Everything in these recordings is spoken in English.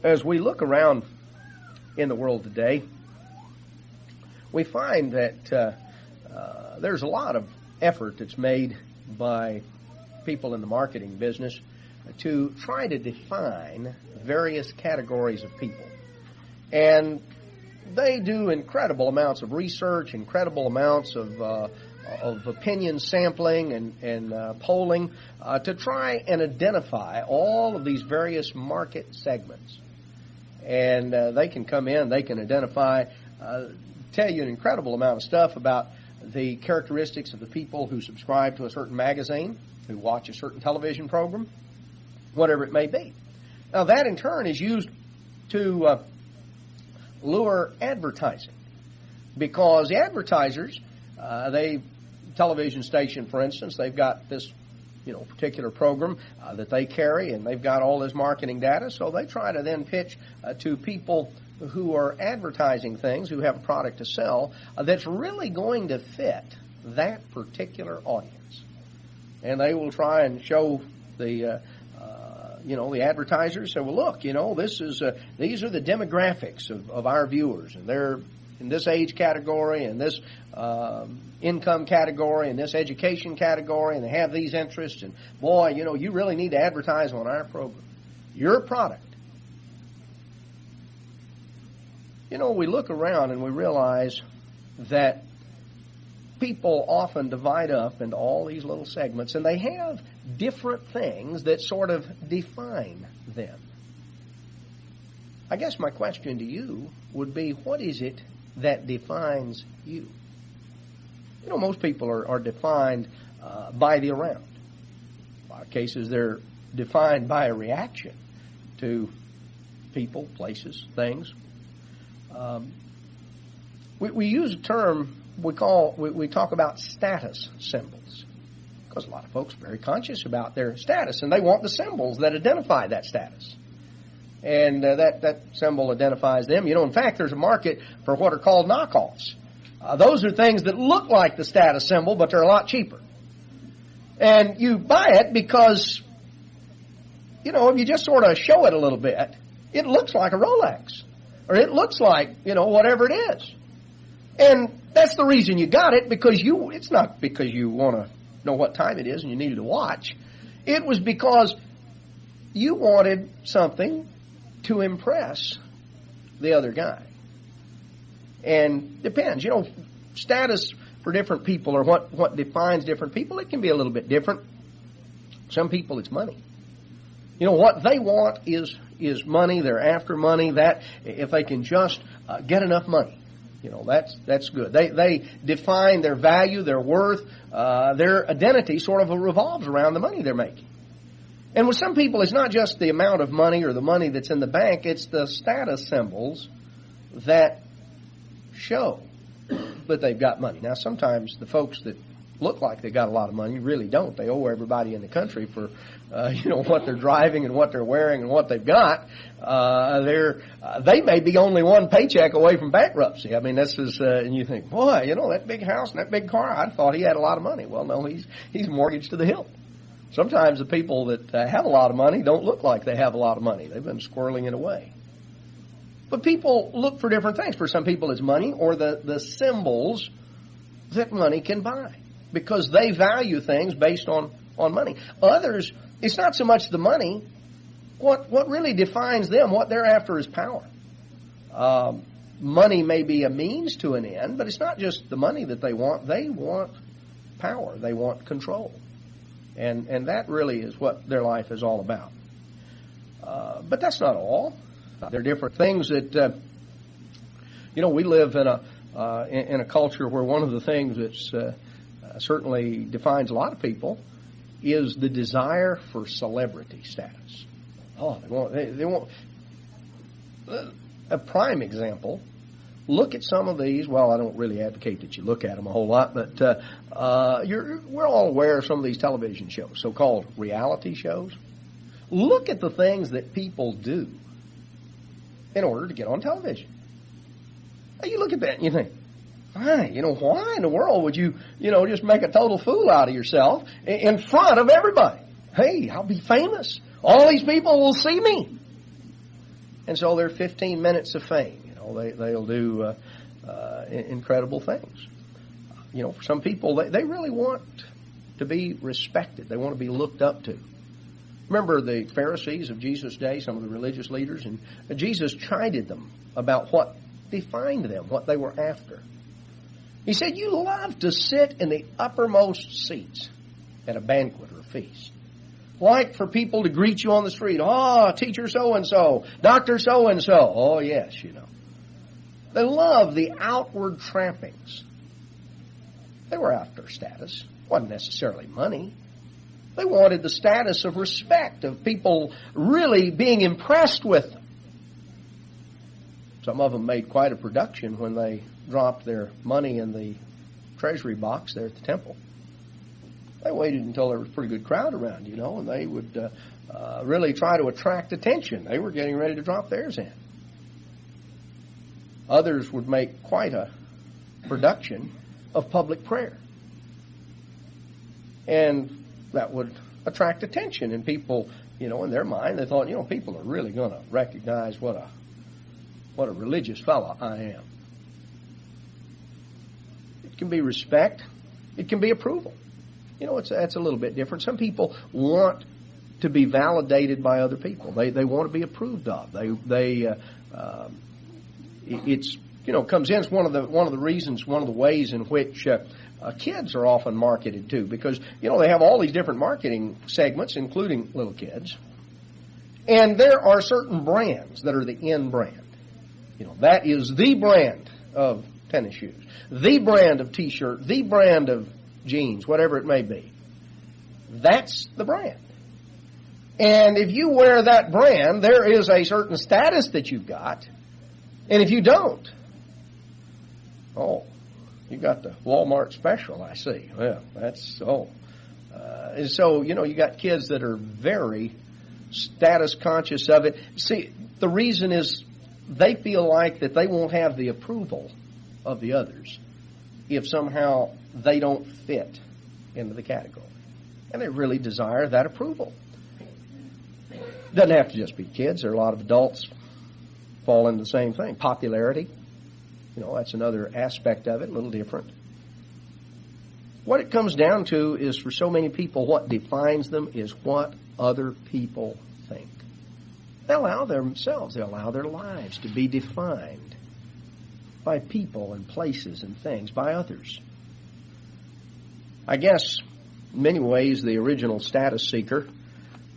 As we look around in the world today, we find that there's a lot of effort that's made by people in the marketing business to try to define various categories of people. And they do incredible amounts of research, incredible amounts of opinion sampling and polling to try and identify all of these various market segments. And they can come in, they can identify, tell you an incredible amount of stuff about the characteristics of the people who subscribe to a certain magazine, who watch a certain television program, whatever it may be. Now that in turn is used to lure advertising, because the advertisers, television station, for instance, they've got this particular program that they carry, and they've got all this marketing data, so they try to then pitch to people who are advertising things, who have a product to sell, that's really going to fit that particular audience. And they will try and show the advertisers say, well, look, these are the demographics of our viewers, and they're in this age category, and this income category, and this education category, and they have these interests, and boy, you really need to advertise on our program. Your product. We look around and we realize that people often divide up into all these little segments, and they have different things that sort of define them. I guess my question to you would be, what is it that defines you? Most people are defined by the around. In a lot of cases, they're defined by a reaction to people, places, things. We use a term we talk about status symbols, because a lot of folks are very conscious about their status, and they want the symbols that identify that status. And that symbol identifies them. In fact, there's a market for what are called knockoffs. Those are things that look like the status symbol, but they're a lot cheaper. And you buy it because, if you just sort of show it a little bit, it looks like a Rolex. Or it looks like, whatever it is. And that's the reason you got it, because it's not because you want to know what time it is and you needed to watch. It was because you wanted something to impress the other guy. And depends, status for different people, or what defines different people, it can be a little bit different. Some people, it's money. What they want is money. They're after money. That if they can just get enough money, that's good. They define their value, their worth, their identity sort of revolves around the money they're making. And with some people, it's not just the amount of money or the money that's in the bank. It's the status symbols that show that they've got money. Now, sometimes the folks that look like they got a lot of money really don't. They owe everybody in the country for what they're driving and what they're wearing and what they've got. They may be only one paycheck away from bankruptcy. I mean, this is and you think, boy, that big house and that big car, I thought he had a lot of money. Well, no, he's mortgaged to the hilt. Sometimes the people that have a lot of money don't look like they have a lot of money. They've been squirreling it away. But people look for different things. For some people, it's money or the symbols that money can buy, because they value things based on money. Others, it's not so much the money. What really defines them, what they're after, is power. Money may be a means to an end, but it's not just the money that they want. They want power. They want control. And that really is what their life is all about. But that's not all. There are different things that, we live in a culture where one of the things that's certainly defines a lot of people is the desire for celebrity status. Oh, they want a prime example. Look at some of these. Well, I don't really advocate that you look at them a whole lot, but we're all aware of some of these television shows, so-called reality shows. Look at the things that people do in order to get on television. Now, you look at that and you think, why in the world would you just make a total fool out of yourself in front of everybody? Hey, I'll be famous. All these people will see me. And so they're 15 minutes of fame. They'll do incredible things. For some people, they really want to be respected. They want to be looked up to. Remember the Pharisees of Jesus' day, some of the religious leaders, and Jesus chided them about what defined them, what they were after. He said, you love to sit in the uppermost seats at a banquet or a feast. Like for people to greet you on the street. Oh, teacher so-and-so, doctor so-and-so. Oh, yes, They love the outward trappings. They were after status. It wasn't necessarily money. They wanted the status of respect, of people really being impressed with them. Some of them made quite a production when they dropped their money in the treasury box there at the temple. They waited until there was a pretty good crowd around, and they would really try to attract attention. They were getting ready to drop theirs in. Others would make quite a production of public prayer. And that would attract attention. And people, in their mind, they thought, people are really going to recognize what a religious fellow I am. It can be respect. It can be approval. That's a little bit different. Some people want to be validated by other people. They want to be approved of. It's comes in. It's one of the reasons, one of the ways in which kids are often marketed too, because they have all these different marketing segments, including little kids, and there are certain brands that are the in brand. That is the brand of tennis shoes, the brand of T-shirt, the brand of jeans, whatever it may be. That's the brand. And if you wear that brand, there is a certain status that you've got. And if you don't, you got the Walmart special, I see. Well, and so, you got kids that are very status conscious of it. See, the reason is they feel like that they won't have the approval of the others if somehow they don't fit into the category. And they really desire that approval. Doesn't have to just be kids. There are a lot of adults fall into the same thing. Popularity, that's another aspect of it, a little different. What it comes down to is, for so many people, what defines them is what other people think. They allow themselves, they allow their lives to be defined by people and places and things, by others. I guess, in many ways, the original status seeker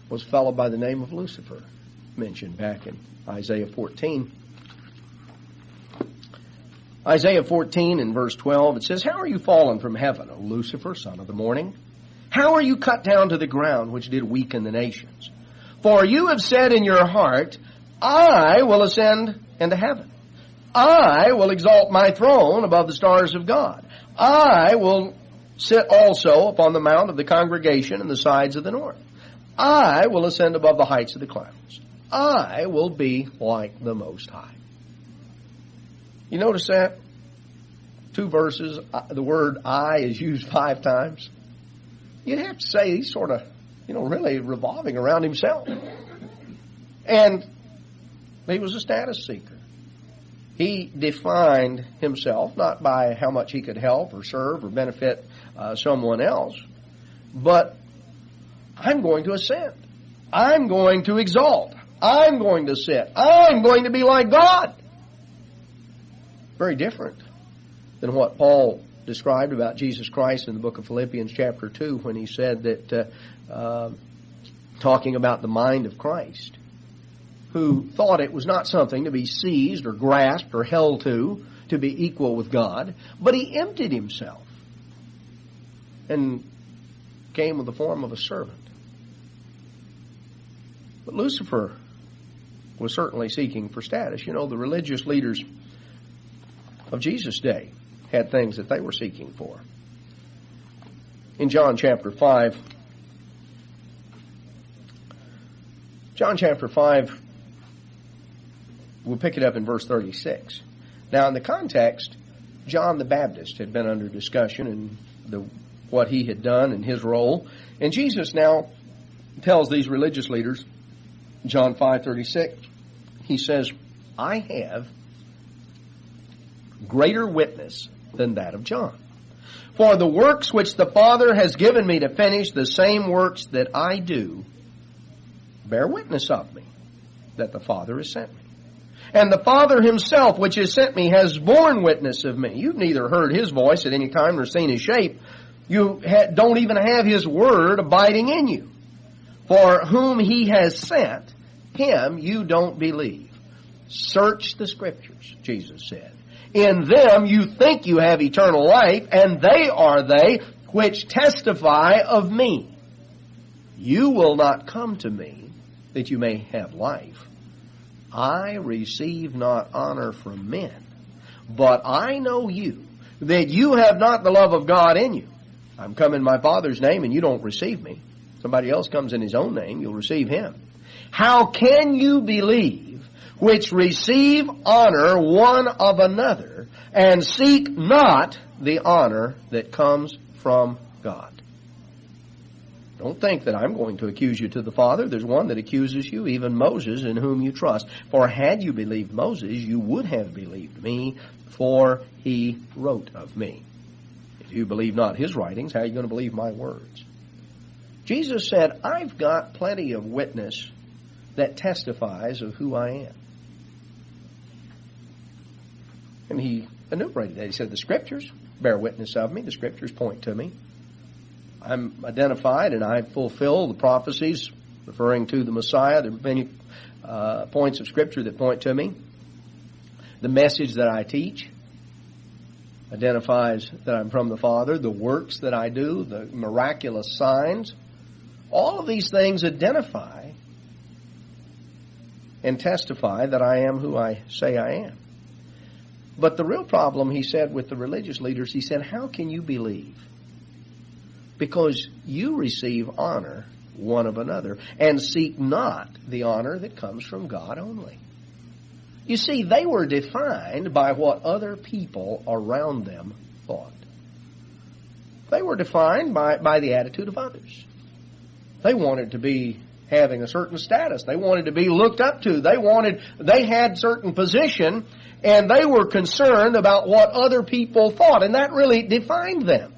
was a fellow by the name of Lucifer, mentioned back in Isaiah 14. Isaiah 14 in verse 12, it says, How are you fallen from heaven, O Lucifer, son of the morning? How are you cut down to the ground, which did weaken the nations? For you have said in your heart, I will ascend into heaven. I will exalt my throne above the stars of God. I will sit also upon the mount of the congregation in the sides of the north. I will ascend above the heights of the clouds. I will be like the Most High. You notice that? 2 verses, the word I is used 5 times. You'd have to say he's sort of, really revolving around himself. And he was a status seeker. He defined himself not by how much he could help or serve or benefit someone else, but I'm going to ascend. I'm going to exalt. I'm going to sit. I'm going to be like God. Very different than what Paul described about Jesus Christ in the book of Philippians chapter 2 when he said that, talking about the mind of Christ, who thought it was not something to be seized or grasped or held to be equal with God, but he emptied himself and came with the form of a servant. But Lucifer was certainly seeking for status. The religious leaders of Jesus' day had things that they were seeking for. In John chapter 5, we'll pick it up in verse 36. Now, in the context, John the Baptist had been under discussion and what he had done and his role. And Jesus now tells these religious leaders, John 5:36, he says, I have greater witness than that of John. For the works which the Father has given me to finish, the same works that I do, bear witness of me, that the Father has sent me. And the Father himself, which has sent me, has borne witness of me. You've neither heard his voice at any time nor seen his shape. You don't even have his word abiding in you. For whom he has sent, him you don't believe. Search the Scriptures, Jesus said. In them you think you have eternal life, and they are they which testify of me. You will not come to me that you may have life. I receive not honor from men, but I know you, that you have not the love of God in you. I'm come in my Father's name, and you don't receive me. Somebody else comes in his own name, you'll receive him. How can you believe which receive honor one of another, and seek not the honor that comes from God? Don't think that I'm going to accuse you to the Father. There's one that accuses you, even Moses, in whom you trust. For had you believed Moses, you would have believed me, for he wrote of me. If you believe not his writings, how are you going to believe my words? Jesus said, I've got plenty of witness that testifies of who I am. And he enumerated that. He said, the Scriptures bear witness of me. The Scriptures point to me. I'm identified and I fulfill the prophecies referring to the Messiah. There are many points of Scripture that point to me. The message that I teach identifies that I'm from the Father. The works that I do, the miraculous signs, all of these things identify and testify that I am who I say I am. But the real problem, he said, with the religious leaders, he said, how can you believe? Because you receive honor one of another, and seek not the honor that comes from God only. You see, they were defined by what other people around them thought. They were defined by the attitude of others. They wanted to be having a certain status. They wanted to be looked up to. They had certain position, and they were concerned about what other people thought, and that really defined them.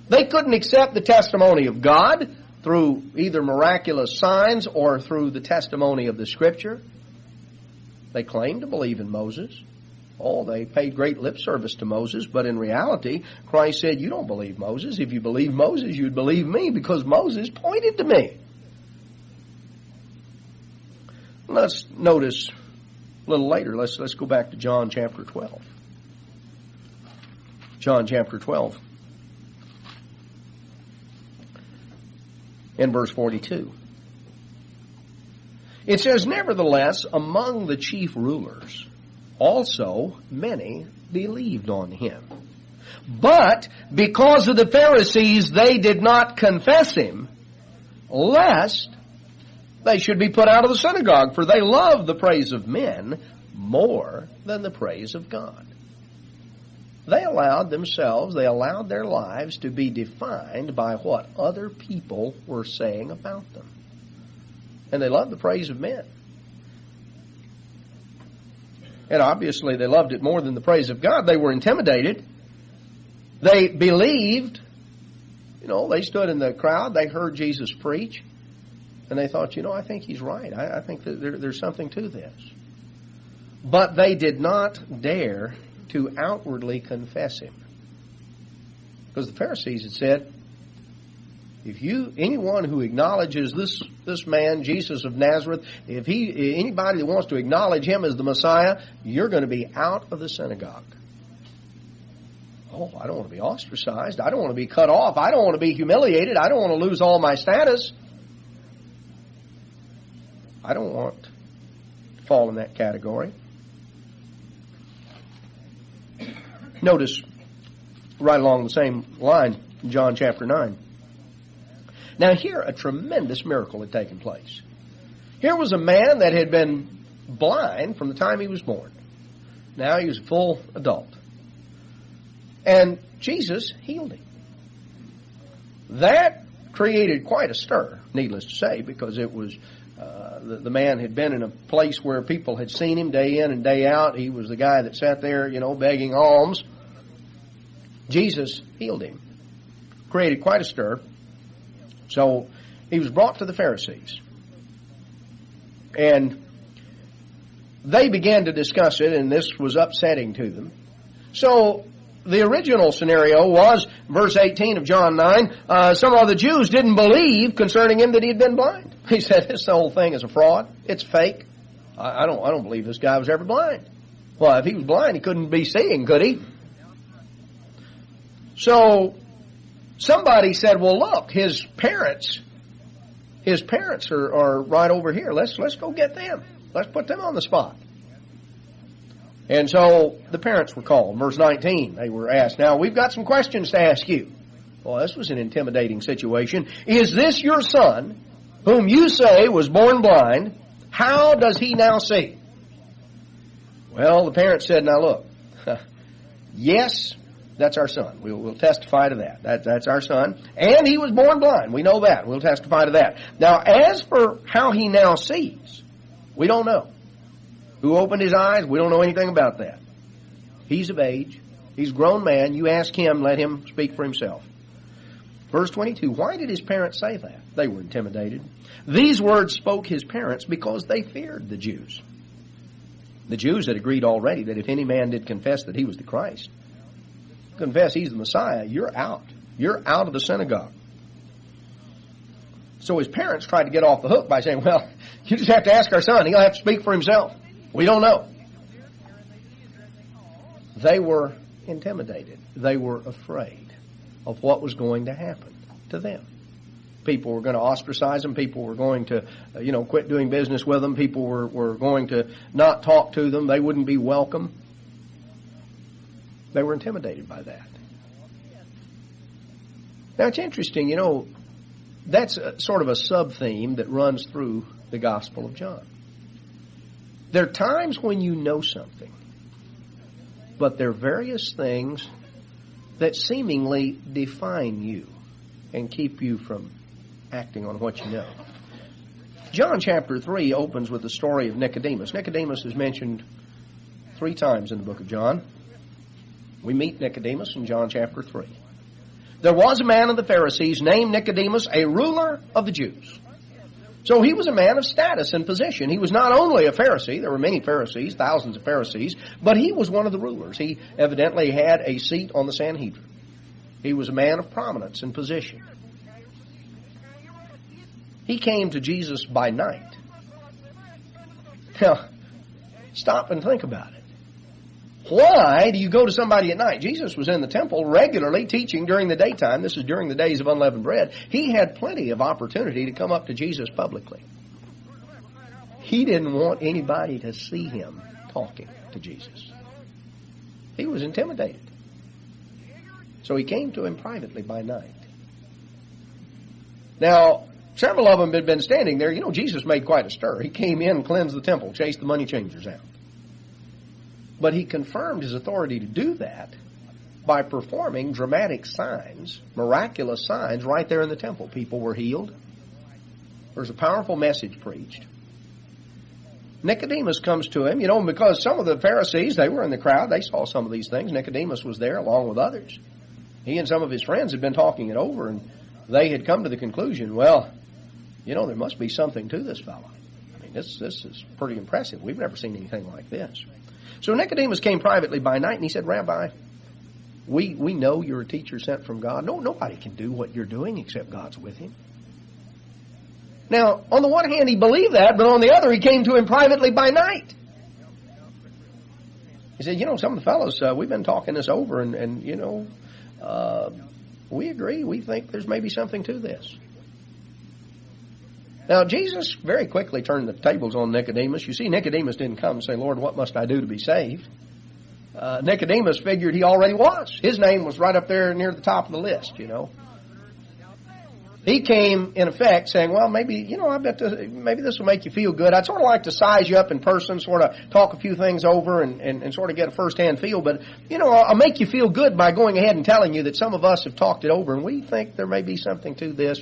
They couldn't accept the testimony of God through either miraculous signs or through the testimony of the Scripture. They claimed to believe in Moses. Oh, they paid great lip service to Moses, but in reality, Christ said, you don't believe Moses. If you believe Moses, you'd believe me, because Moses pointed to me. Let's notice a little later. Let's go back to John chapter 12. John chapter 12. In verse 42. It says, nevertheless, among the chief rulers also many believed on him. But because of the Pharisees, they did not confess him, lest they should be put out of the synagogue, for they love the praise of men more than the praise of God. They allowed their lives to be defined by what other people were saying about them. And they loved the praise of men. And obviously they loved it more than the praise of God. They were intimidated. They believed. They stood in the crowd. They heard Jesus preach. And they thought, I think he's right. I think that there's something to this. But they did not dare to outwardly confess him. Because the Pharisees had said, anyone who acknowledges this man, Jesus of Nazareth, anybody that wants to acknowledge him as the Messiah, you're going to be out of the synagogue. Oh, I don't want to be ostracized. I don't want to be cut off. I don't want to be humiliated. I don't want to lose all my status. I don't want to fall in that category. Notice, right along the same line, John chapter 9. Now here, a tremendous miracle had taken place. Here was a man that had been blind from the time he was born. Now he was a full adult. And Jesus healed him. That created quite a stir, needless to say, because it was The man had been in a place where people had seen him day in and day out. He was the guy that sat there, begging alms. Jesus healed him. Created quite a stir. So he was brought to the Pharisees. And they began to discuss it, and this was upsetting to them. So the original scenario was, verse 18 of John 9, some of the Jews didn't believe concerning him that he had been blind. He said, this whole thing is a fraud. It's fake. I don't believe this guy was ever blind. Well, if he was blind, he couldn't be seeing, could he? So somebody said, well, look, his parents are right over here. Let's go get them. Let's put them on the spot. And so the parents were called. Verse 19, they were asked, now we've got some questions to ask you. Well, this was an intimidating situation. Is this your son, whom you say was born blind? How does he now see? Well, the parents said, now look, yes, that's our son. We'll testify to that. That's our son. And he was born blind. We know that. We'll testify to that. Now, as for how he now sees, we don't know. Who opened his eyes? We don't know anything about that. He's of age. He's a grown man. You ask him, let him speak for himself. Verse 22, why did his parents say that? They were intimidated. These words spoke his parents because they feared the Jews. The Jews had agreed already that if any man did confess that he was the Christ, confess he's the Messiah, you're out. You're out of the synagogue. So his parents tried to get off the hook by saying, well, you just have to ask our son. He'll have to speak for himself. We don't know. They were intimidated. They were afraid of what was going to happen to them. People were going to ostracize them. People were going to, quit doing business with them. People were going to not talk to them. They wouldn't be welcome. They were intimidated by that. Now, it's interesting, that's sort of a sub-theme that runs through the Gospel of John. There are times when you know something, but there are various things that seemingly define you and keep you from acting on what you know. John chapter 3 opens with the story of Nicodemus. Nicodemus is mentioned 3 times in the book of John. We meet Nicodemus in John chapter 3. There was a man of the Pharisees named Nicodemus, a ruler of the Jews. So he was a man of status and position. He was not only a Pharisee, there were many Pharisees, thousands of Pharisees, but he was one of the rulers. He evidently had a seat on the Sanhedrin. He was a man of prominence and position. He came to Jesus by night. Now, stop and think about it. Why do you go to somebody at night? Jesus was in the temple regularly teaching during the daytime. This is during the days of unleavened bread. He had plenty of opportunity to come up to Jesus publicly. He didn't want anybody to see him talking to Jesus. He was intimidated. So he came to him privately by night. Now, several of them had been standing there. Jesus made quite a stir. He came in, cleansed the temple, chased the money changers out. But he confirmed his authority to do that by performing dramatic signs, miraculous signs, right there in the temple. People were healed. There was a powerful message preached. Nicodemus comes to him, because some of the Pharisees, they were in the crowd. They saw some of these things. Nicodemus was there along with others. He and some of his friends had been talking it over, and they had come to the conclusion, well, there must be something to this fellow. I mean, this is pretty impressive. We've never seen anything like this. So Nicodemus came privately by night, and he said, Rabbi, we know you're a teacher sent from God. No, nobody can do what you're doing except God's with him. Now, on the one hand, he believed that, but on the other, he came to him privately by night. He said, some of the fellows, we've been talking this over, and we agree. We think there's maybe something to this. Now, Jesus very quickly turned the tables on Nicodemus. You see, Nicodemus didn't come and say, Lord, what must I do to be saved? Nicodemus figured he already was. His name was right up there near the top of the list, He came, in effect, saying, well, maybe, I bet maybe this will make you feel good. I'd sort of like to size you up in person, sort of talk a few things over and sort of get a first-hand feel. But, I'll make you feel good by going ahead and telling you that some of us have talked it over, and we think there may be something to this.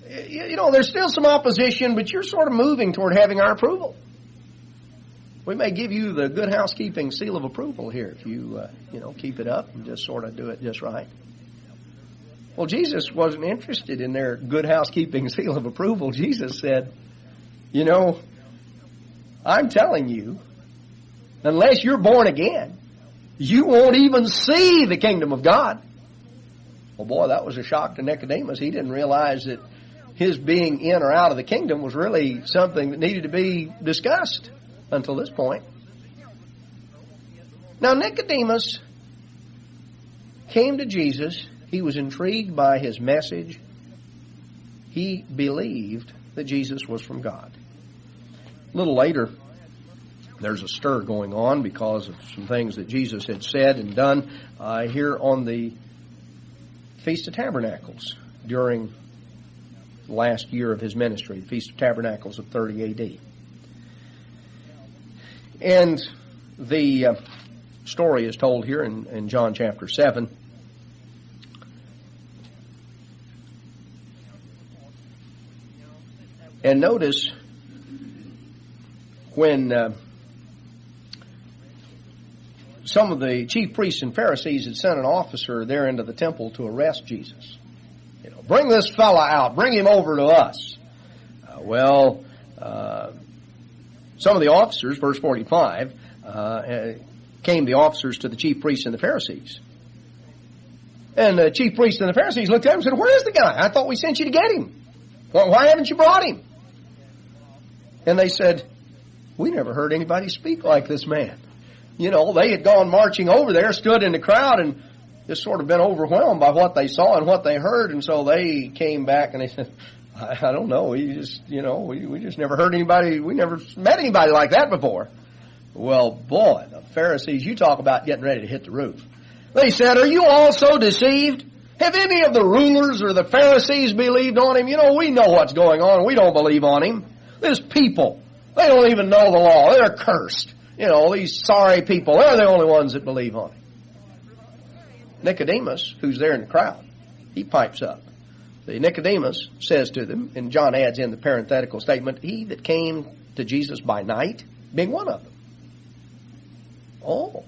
there's still some opposition, but you're sort of moving toward having our approval. We may give you the good housekeeping seal of approval here if you, keep it up and just sort of do it just right. Well, Jesus wasn't interested in their good housekeeping seal of approval. Jesus said, I'm telling you, unless you're born again, you won't even see the kingdom of God. Well, boy, that was a shock to Nicodemus. He didn't realize that his being in or out of the kingdom was really something that needed to be discussed until this point. Now, Nicodemus came to Jesus. He was intrigued by his message. He believed that Jesus was from God. A little later, there's a stir going on because of some things that Jesus had said and done here on the Feast of Tabernacles during the last year of his ministry, the Feast of Tabernacles of 30 A.D. And the story is told here in John chapter 7. And notice when some of the chief priests and Pharisees had sent an officer there into the temple to arrest Jesus. Bring this fella out. Bring him over to us. Some of the officers, verse 45, came the officers to the chief priests and the Pharisees. And the chief priests and the Pharisees looked at him and said, "Where is the guy? I thought we sent you to get him. Why haven't you brought him?" And they said, "We never heard anybody speak like this man." They had gone marching over there, stood in the crowd, and just sort of been overwhelmed by what they saw and what they heard. And so they came back and they said, I don't know. We just never heard anybody. We never met anybody like that before. Well, boy, the Pharisees, you talk about getting ready to hit the roof. They said, "Are you also deceived? Have any of the rulers or the Pharisees believed on him? We know what's going on. We don't believe on him. This people, they don't even know the law. They're cursed. These sorry people, they're the only ones that believe on him." Nicodemus, who's there in the crowd, he pipes up. The Nicodemus says to them, and John adds in the parenthetical statement, "He that came to Jesus by night," being one of them. Oh.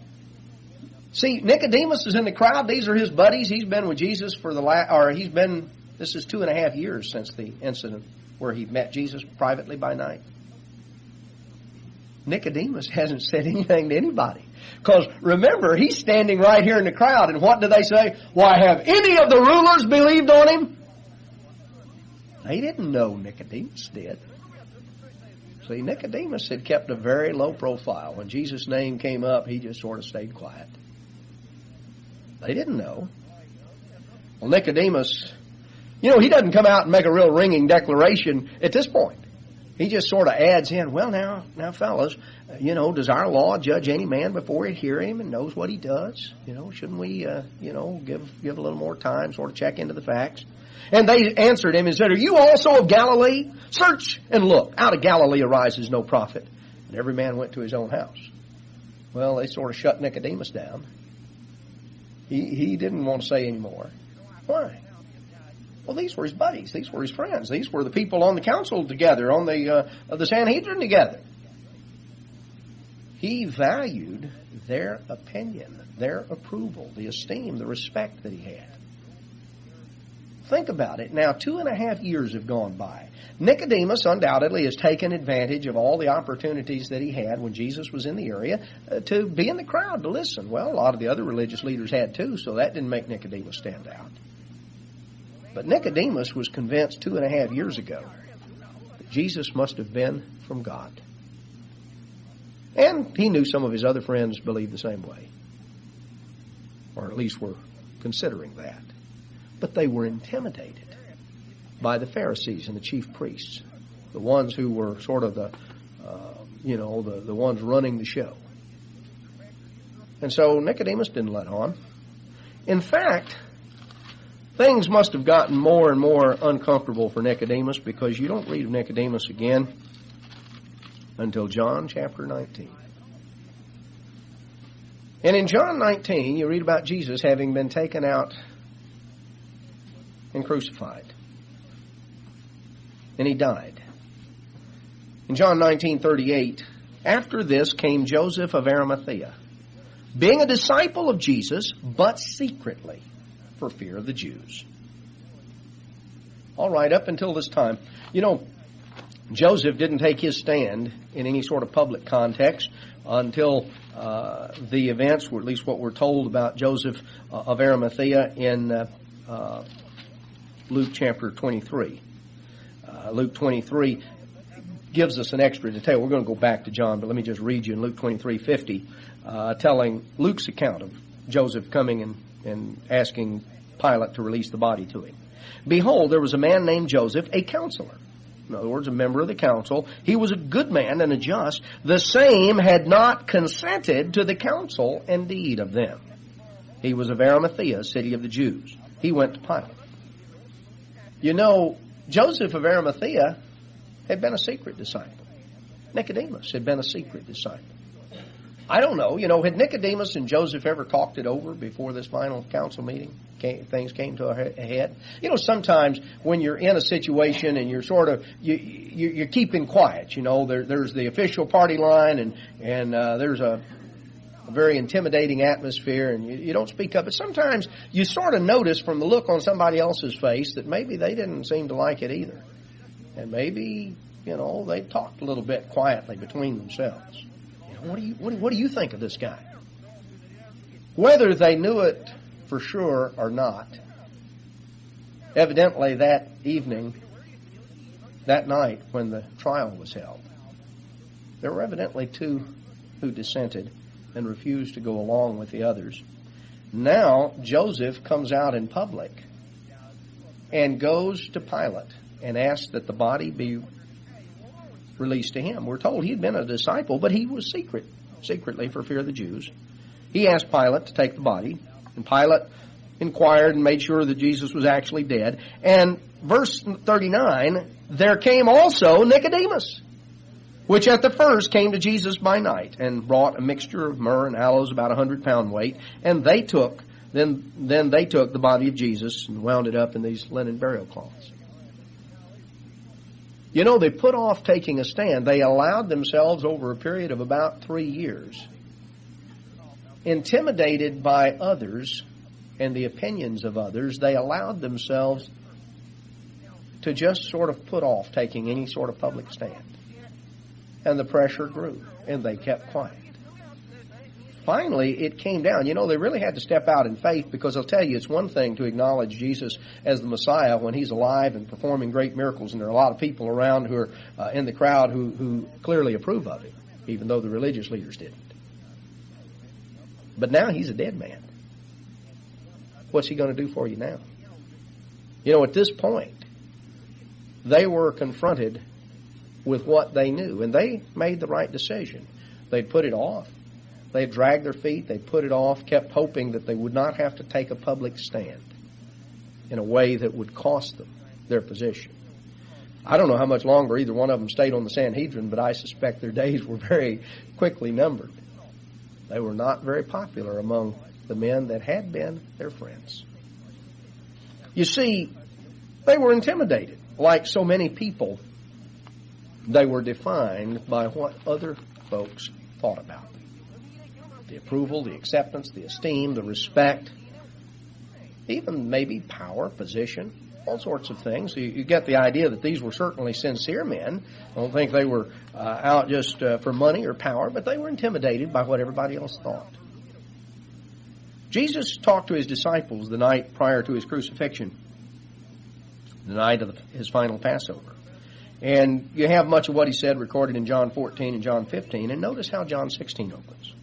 See, Nicodemus is in the crowd. These are his buddies. He's been with Jesus for this is 2.5 years since the incident where he met Jesus privately by night. Nicodemus hasn't said anything to anybody. Because remember, he's standing right here in the crowd, and what do they say? "Why, have any of the rulers believed on him?" They didn't know. Nicodemus did. See, Nicodemus had kept a very low profile. When Jesus' name came up, he just sort of stayed quiet. They didn't know. Well, Nicodemus, he doesn't come out and make a real ringing declaration at this point. He just sort of adds in, "Well, now, fellas, does our law judge any man before we hear him and knows what he does? Shouldn't we, give a little more time, sort of check into the facts?" And they answered him and said, "Are you also of Galilee? Search and look. Out of Galilee arises no prophet." And every man went to his own house. Well, they sort of shut Nicodemus down. He didn't want to say any more. Why? Well, these were his buddies. These were his friends. These were the people on the council together, on the Sanhedrin together. He valued their opinion, their approval, the esteem, the respect that he had. Think about it. Now, 2.5 years have gone by. Nicodemus undoubtedly has taken advantage of all the opportunities that he had when Jesus was in the area to be in the crowd to listen. Well, a lot of the other religious leaders had too, so that didn't make Nicodemus stand out. But Nicodemus was convinced 2.5 years ago that Jesus must have been from God. And he knew some of his other friends believed the same way. Or at least were considering that. But they were intimidated by the Pharisees and the chief priests, the ones who were sort of the ones running the show. And so Nicodemus didn't let on. In fact, things must have gotten more and more uncomfortable for Nicodemus, because you don't read of Nicodemus again until John chapter 19. And in John 19, you read about Jesus having been taken out and crucified. and he died. In John 19:38, after this came Joseph of Arimathea, being a disciple of Jesus, but secretly, for fear of the Jews. All right, up until this time, Joseph didn't take his stand in any sort of public context until the events, or at least what we're told about Joseph of Arimathea in Luke chapter 23. Luke 23 gives us an extra detail. We're going to go back to John, but let me just read you in Luke 23:50, telling Luke's account of Joseph coming and asking Pilate to release the body to him. Behold, there was a man named Joseph, a counselor. In other words, a member of the council. He was a good man and a just. The same had not consented to the counsel and deed of them. He was of Arimathea, city of the Jews. He went to Pilate. Joseph of Arimathea had been a secret disciple. Nicodemus had been a secret disciple. I don't know, had Nicodemus and Joseph ever talked it over before this final council meeting? Things came to a head. Sometimes when you're in a situation and you're sort of, you're keeping quiet, there's the official party line and there's a very intimidating atmosphere and you don't speak up. But sometimes you sort of notice from the look on somebody else's face that maybe they didn't seem to like it either. And maybe, they talked a little bit quietly between themselves. What do you think of this guy? Whether they knew it for sure or not, evidently that evening, that night when the trial was held, there were evidently two who dissented and refused to go along with the others. Now Joseph comes out in public and goes to Pilate and asks that the body be released to him. We're told he had been a disciple, but he was secretly for fear of the Jews. He asked Pilate to take the body, and Pilate inquired and made sure that Jesus was actually dead. And verse 39, there came also Nicodemus, which at the first came to Jesus by night, and brought a mixture of myrrh and aloes about 100 pound weight, and they took the body of Jesus and wound it up in these linen burial cloths. They put off taking a stand. They allowed themselves over a period of about 3 years, intimidated by others and the opinions of others, they allowed themselves to just sort of put off taking any sort of public stand. And the pressure grew, and they kept quiet. Finally, it came down. They really had to step out in faith, because I'll tell you, it's one thing to acknowledge Jesus as the Messiah when he's alive and performing great miracles, and there are a lot of people around who are in the crowd who clearly approve of him, even though the religious leaders didn't. But now he's a dead man. What's he going to do for you now? At this point, they were confronted with what they knew, and they made the right decision. They'd put it off. They dragged their feet, they put it off, kept hoping that they would not have to take a public stand in a way that would cost them their position. I don't know how much longer either one of them stayed on the Sanhedrin, but I suspect their days were very quickly numbered. They were not very popular among the men that had been their friends. You see, they were intimidated. Like so many people, they were defined by what other folks thought about them. The approval, the acceptance, the esteem, the respect, even maybe power, position, all sorts of things. So you get the idea that these were certainly sincere men. I don't think they were out just for money or power, but they were intimidated by what everybody else thought. Jesus talked to his disciples the night prior to his crucifixion, the night of his final Passover. And you have much of what he said recorded in John 14 and John 15, and notice how John 16 opens.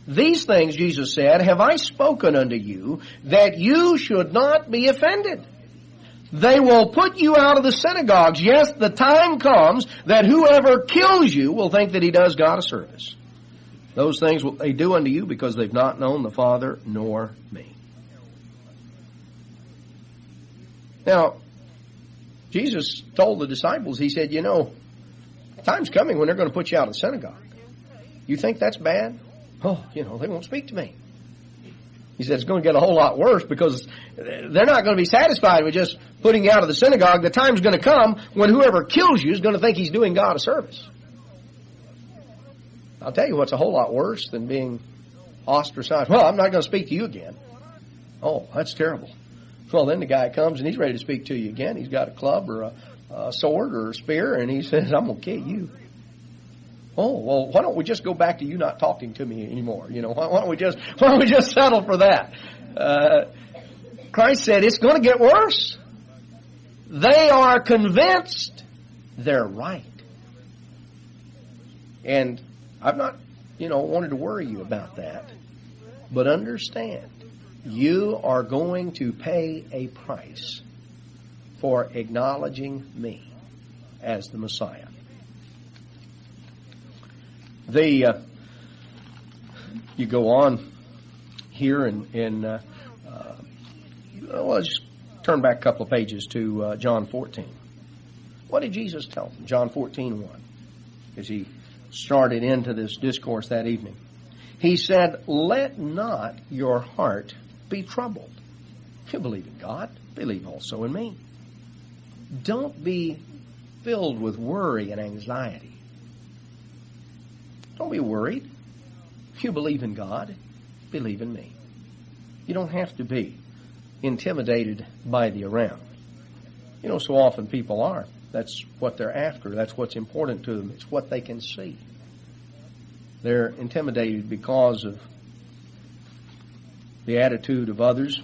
These things, Jesus said, have I spoken unto you, that you should not be offended. They will put you out of the synagogues. Yes, the time comes that whoever kills you will think that he does God a service. Those things will they do unto you because they've not known the Father nor me. Now, Jesus told the disciples, he said, time's coming when they're going to put you out of the synagogue. You think that's bad? Oh, they won't speak to me. He said it's going to get a whole lot worse, because they're not going to be satisfied with just putting you out of the synagogue, the time's going to come when whoever kills you is going to think he's doing God a service. I'll tell you what's a whole lot worse than being ostracized. Well, I'm not going to speak to you again. Oh, that's terrible. Well, then the guy comes and he's ready to speak to you again. He's got a club or a sword or a spear, and he says, I'm going to kill you. Oh, well, why don't we just go back to you not talking to me anymore? You know, why don't we just settle for that? Christ said it's going to get worse. They are convinced they're right. And I've not, wanted to worry you about that. But understand, you are going to pay a price for acknowledging me as the Messiah. You go on here let's just turn back a couple of pages to John 14. What did Jesus tell them? John 14:1, as he started into this discourse that evening. He said, let not your heart be troubled. If you believe in God, believe also in me. Don't be filled with worry and anxiety. Don't be worried. If you believe in God, believe in me. You don't have to be intimidated by the around. So often people are. That's what they're after. That's what's important to them. It's what they can see. They're intimidated because of the attitude of others.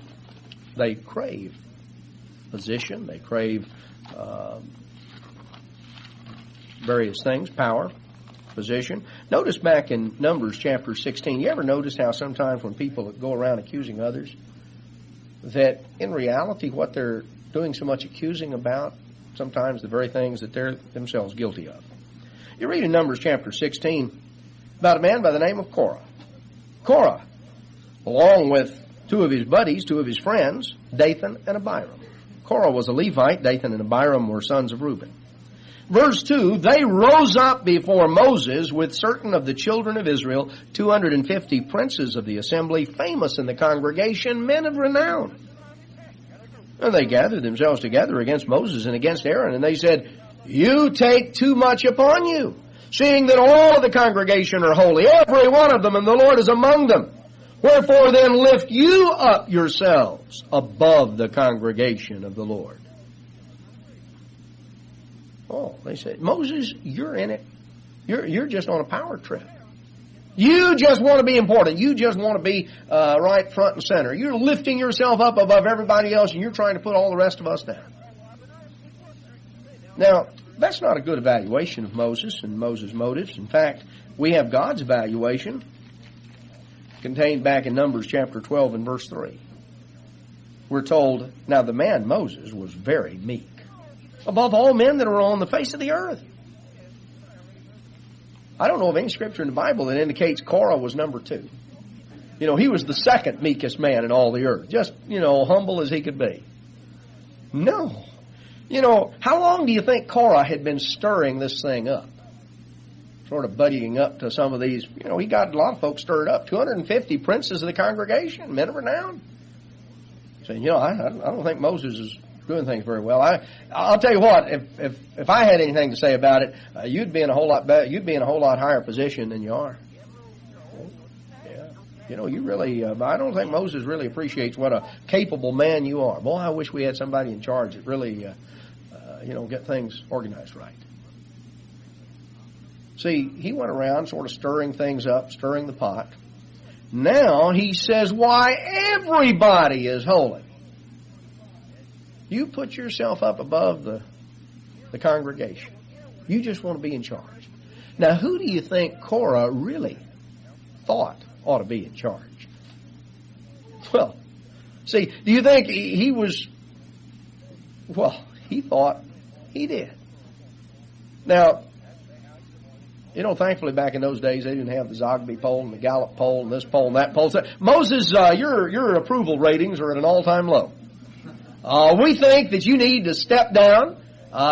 They crave position. They crave various things, power, position. Notice back in Numbers chapter 16, you ever notice how sometimes when people go around accusing others, that in reality what they're doing so much accusing about, sometimes the very things that they're themselves guilty of. You read in Numbers chapter 16 about a man by the name of Korah. Korah, along with two of his buddies, two of his friends, Dathan and Abiram. Korah was a Levite. Dathan and Abiram were sons of Reuben. Verse 2, they rose up before Moses with certain of the children of Israel, 250 princes of the assembly, famous in the congregation, men of renown. And they gathered themselves together against Moses and against Aaron, and they said, you take too much upon you, seeing that all of the congregation are holy, every one of them, and the Lord is among them. Wherefore then lift you up yourselves above the congregation of the Lord. Oh, they said, Moses, you're in it. You're just on a power trip. You just want to be important. You just want to be right front and center. You're lifting yourself up above everybody else, and you're trying to put all the rest of us down. Now, that's not a good evaluation of Moses and Moses' motives. In fact, we have God's evaluation contained back in Numbers chapter 12 and verse 3. We're told, now the man Moses was very meek, above all men that are on the face of the earth. I don't know of any scripture in the Bible that indicates Korah was number 2. He was the second meekest man in all the earth. Just, humble as he could be. No. How long do you think Korah had been stirring this thing up? Sort of buddying up to some of these, he got a lot of folks stirred up. 250 princes of the congregation, men of renown. Saying, I don't think Moses is doing things very well. I'll tell you what, if I had anything to say about it, you'd be in a whole lot better. You'd be in a whole lot higher position than you are. Yeah, you really. I don't think Moses really appreciates what a capable man you are. Boy, I wish we had somebody in charge that really, get things organized right. See, he went around sort of stirring things up, stirring the pot. Now he says, why, everybody is holy. You put yourself up above the congregation. You just want to be in charge. Now, who do you think Korah really thought ought to be in charge? Well, see, do you think he was... Well, he thought he did. Now, thankfully back in those days, they didn't have the Zogby poll and the Gallup poll and this poll and that poll. Moses, your approval ratings are at an all-time low. We think that you need to step down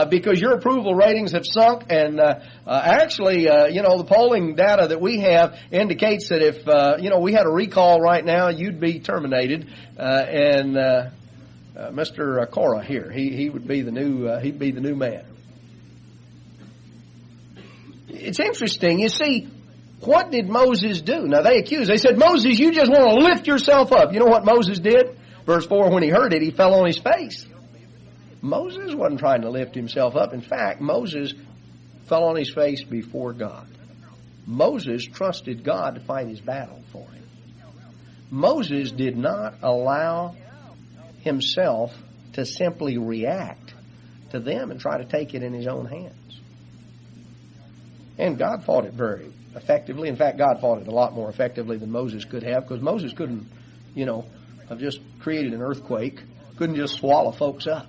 because your approval ratings have sunk. And actually, the polling data that we have indicates that if, we had a recall right now, you'd be terminated. And Mr. Korah here. He would be the new. He'd be the new man. It's interesting. You see, what did Moses do? Now they accused. They said, Moses, you just want to lift yourself up. You know what Moses did? Verse 4, when he heard it, he fell on his face. Moses wasn't trying to lift himself up. In fact, Moses fell on his face before God. Moses trusted God to fight his battle for him. Moses did not allow himself to simply react to them and try to take it in his own hands. And God fought it very effectively. In fact, God fought it a lot more effectively than Moses could have, because Moses couldn't, have just created an earthquake, couldn't just swallow folks up.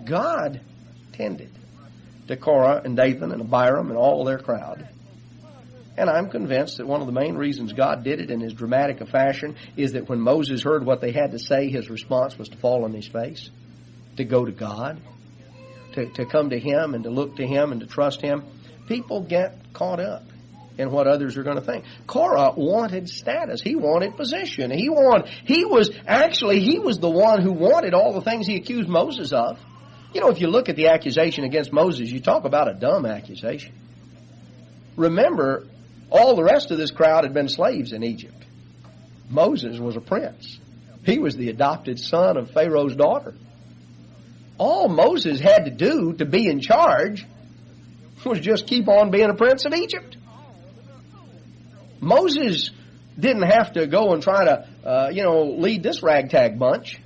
God tended to Korah and Dathan and Abiram and all their crowd. And I'm convinced that one of the main reasons God did it in as dramatic a fashion is that when Moses heard what they had to say, his response was to fall on his face, to go to God, to come to Him and to look to Him and to trust Him. People get caught up in what others are going to think. Korah wanted status. He wanted position. He was the one who wanted all the things he accused Moses of. If you look at the accusation against Moses, you talk about a dumb accusation. Remember, all the rest of this crowd had been slaves in Egypt. Moses was a prince. He was the adopted son of Pharaoh's daughter. All Moses had to do to be in charge was just keep on being a prince of Egypt. Moses didn't have to go and try to, lead this ragtag bunch.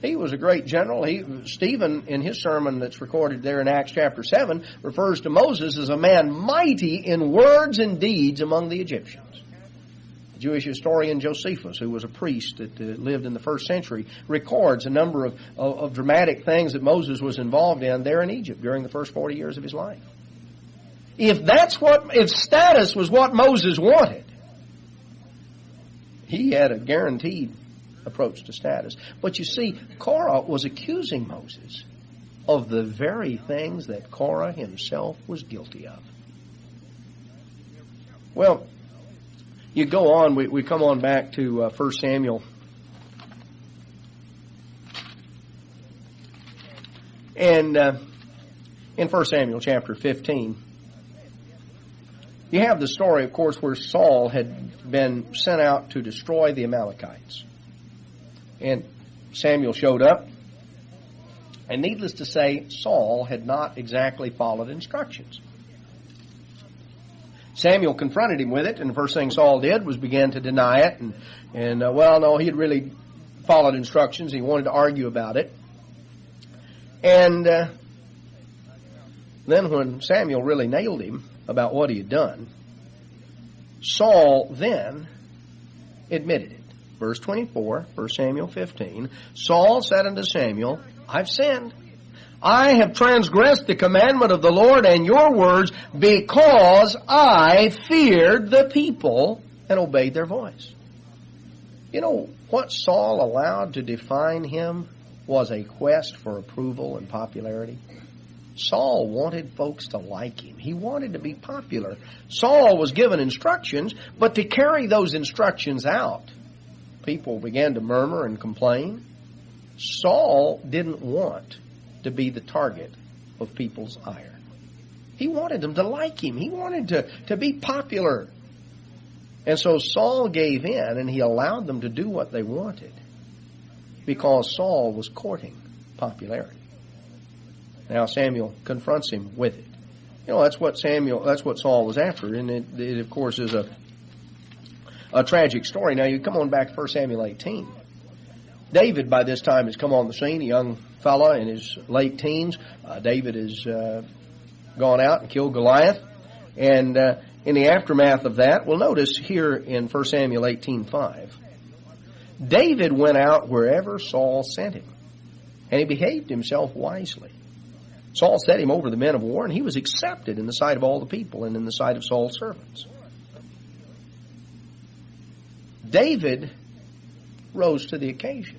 He was a great general. Stephen, in his sermon that's recorded there in Acts chapter 7, refers to Moses as a man mighty in words and deeds among the Egyptians. The Jewish historian Josephus, who was a priest that lived in the first century, records a number of dramatic things that Moses was involved in there in Egypt during the first 40 years of his life. If status was what Moses wanted, he had a guaranteed approach to status. But you see, Korah was accusing Moses of the very things that Korah himself was guilty of. Well, you go on, we come on back to 1 Samuel. And in 1 Samuel chapter 15, you have the story, of course, where Saul had been sent out to destroy the Amalekites. And Samuel showed up. And needless to say, Saul had not exactly followed instructions. Samuel confronted him with it, and the first thing Saul did was began to deny it. No, he had really followed instructions. He wanted to argue about it. And then when Samuel really nailed him about what he had done, Saul then admitted it. Verse 24, 1 Samuel 15, Saul said unto Samuel, I've sinned. I have transgressed the commandment of the Lord and your words because I feared the people and obeyed their voice. You know, what Saul allowed to define him was a quest for approval and popularity. Saul wanted folks to like him. He wanted to be popular. Saul was given instructions, but to carry those instructions out, people began to murmur and complain. Saul didn't want to be the target of people's ire. He wanted them to like him. He wanted to be popular. And so Saul gave in and he allowed them to do what they wanted because Saul was courting popularity. Now Samuel confronts him with it. You know, that's what Saul was after, and it of course is a tragic story. Now you come on back to 1 Samuel 18. David by this time has come on the scene, a young fella in his late teens. David has gone out and killed Goliath. And in the aftermath of that, we'll notice here in 1 Samuel 18:5, David went out wherever Saul sent him, and he behaved himself wisely. Saul set him over the men of war, and he was accepted in the sight of all the people and in the sight of Saul's servants. David rose to the occasion.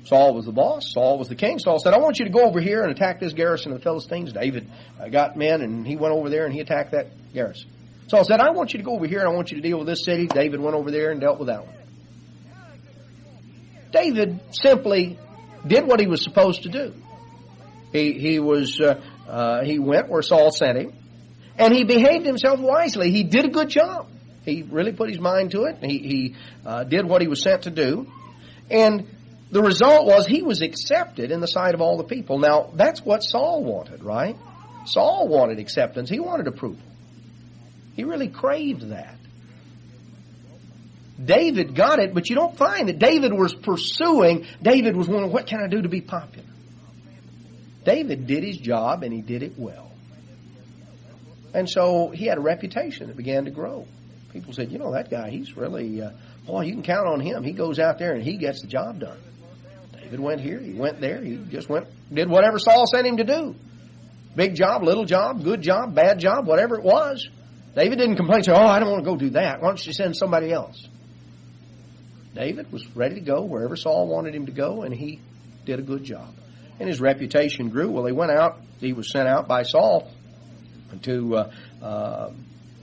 Saul was the boss. Saul was the king. Saul said, I want you to go over here and attack this garrison of the Philistines. David got men, and he went over there and he attacked that garrison. Saul said, I want you to go over here and I want you to deal with this city. David went over there and dealt with that one. David simply did what he was supposed to do. He went where Saul sent him, and he behaved himself wisely. He did a good job. He really put his mind to it. He did what he was sent to do. And the result was he was accepted in the sight of all the people. Now, that's what Saul wanted, right? Saul wanted acceptance. He wanted approval. He really craved that. David got it, but you don't find that David was pursuing. David was wondering, what can I do to be popular? David did his job, and he did it well. And so he had a reputation that began to grow. People said, you know, that guy, he's really, boy, you can count on him. He goes out there and he gets the job done. David went here, he went there, he just did whatever Saul sent him to do. Big job, little job, good job, bad job, whatever it was. David didn't complain, say, oh, I don't want to go do that. Why don't you send somebody else? David was ready to go wherever Saul wanted him to go, and he did a good job. And his reputation grew. Well, he was sent out by Saul to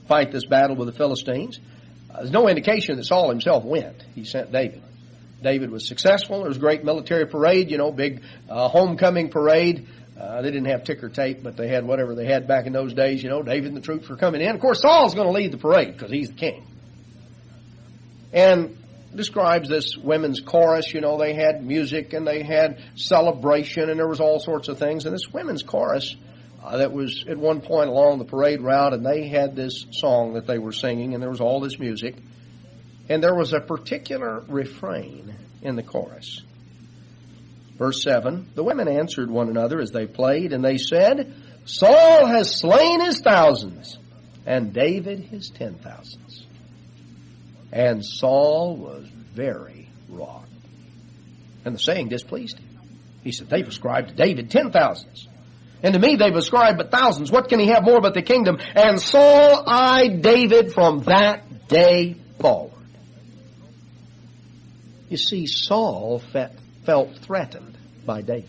fight this battle with the Philistines. There's no indication that Saul himself went. He sent David. David was successful. There was a great military parade, big homecoming parade. They didn't have ticker tape, but they had whatever they had back in those days. David and the troops were coming in. Of course, Saul's going to lead the parade because he's the king. And describes this women's chorus. They had music and they had celebration and there was all sorts of things. And this women's chorus that was at one point along the parade route, and they had this song that they were singing, and there was all this music. And there was a particular refrain in the chorus. Verse 7, the women answered one another as they played, and they said, Saul has slain his thousands, and David his 10,000s. And Saul was very wroth. And the saying displeased him. He said, they've ascribed to David 10,000s. And to me they've ascribed but thousands. What can he have more but the kingdom? And Saul eyed David from that day forward. You see, Saul felt threatened by David.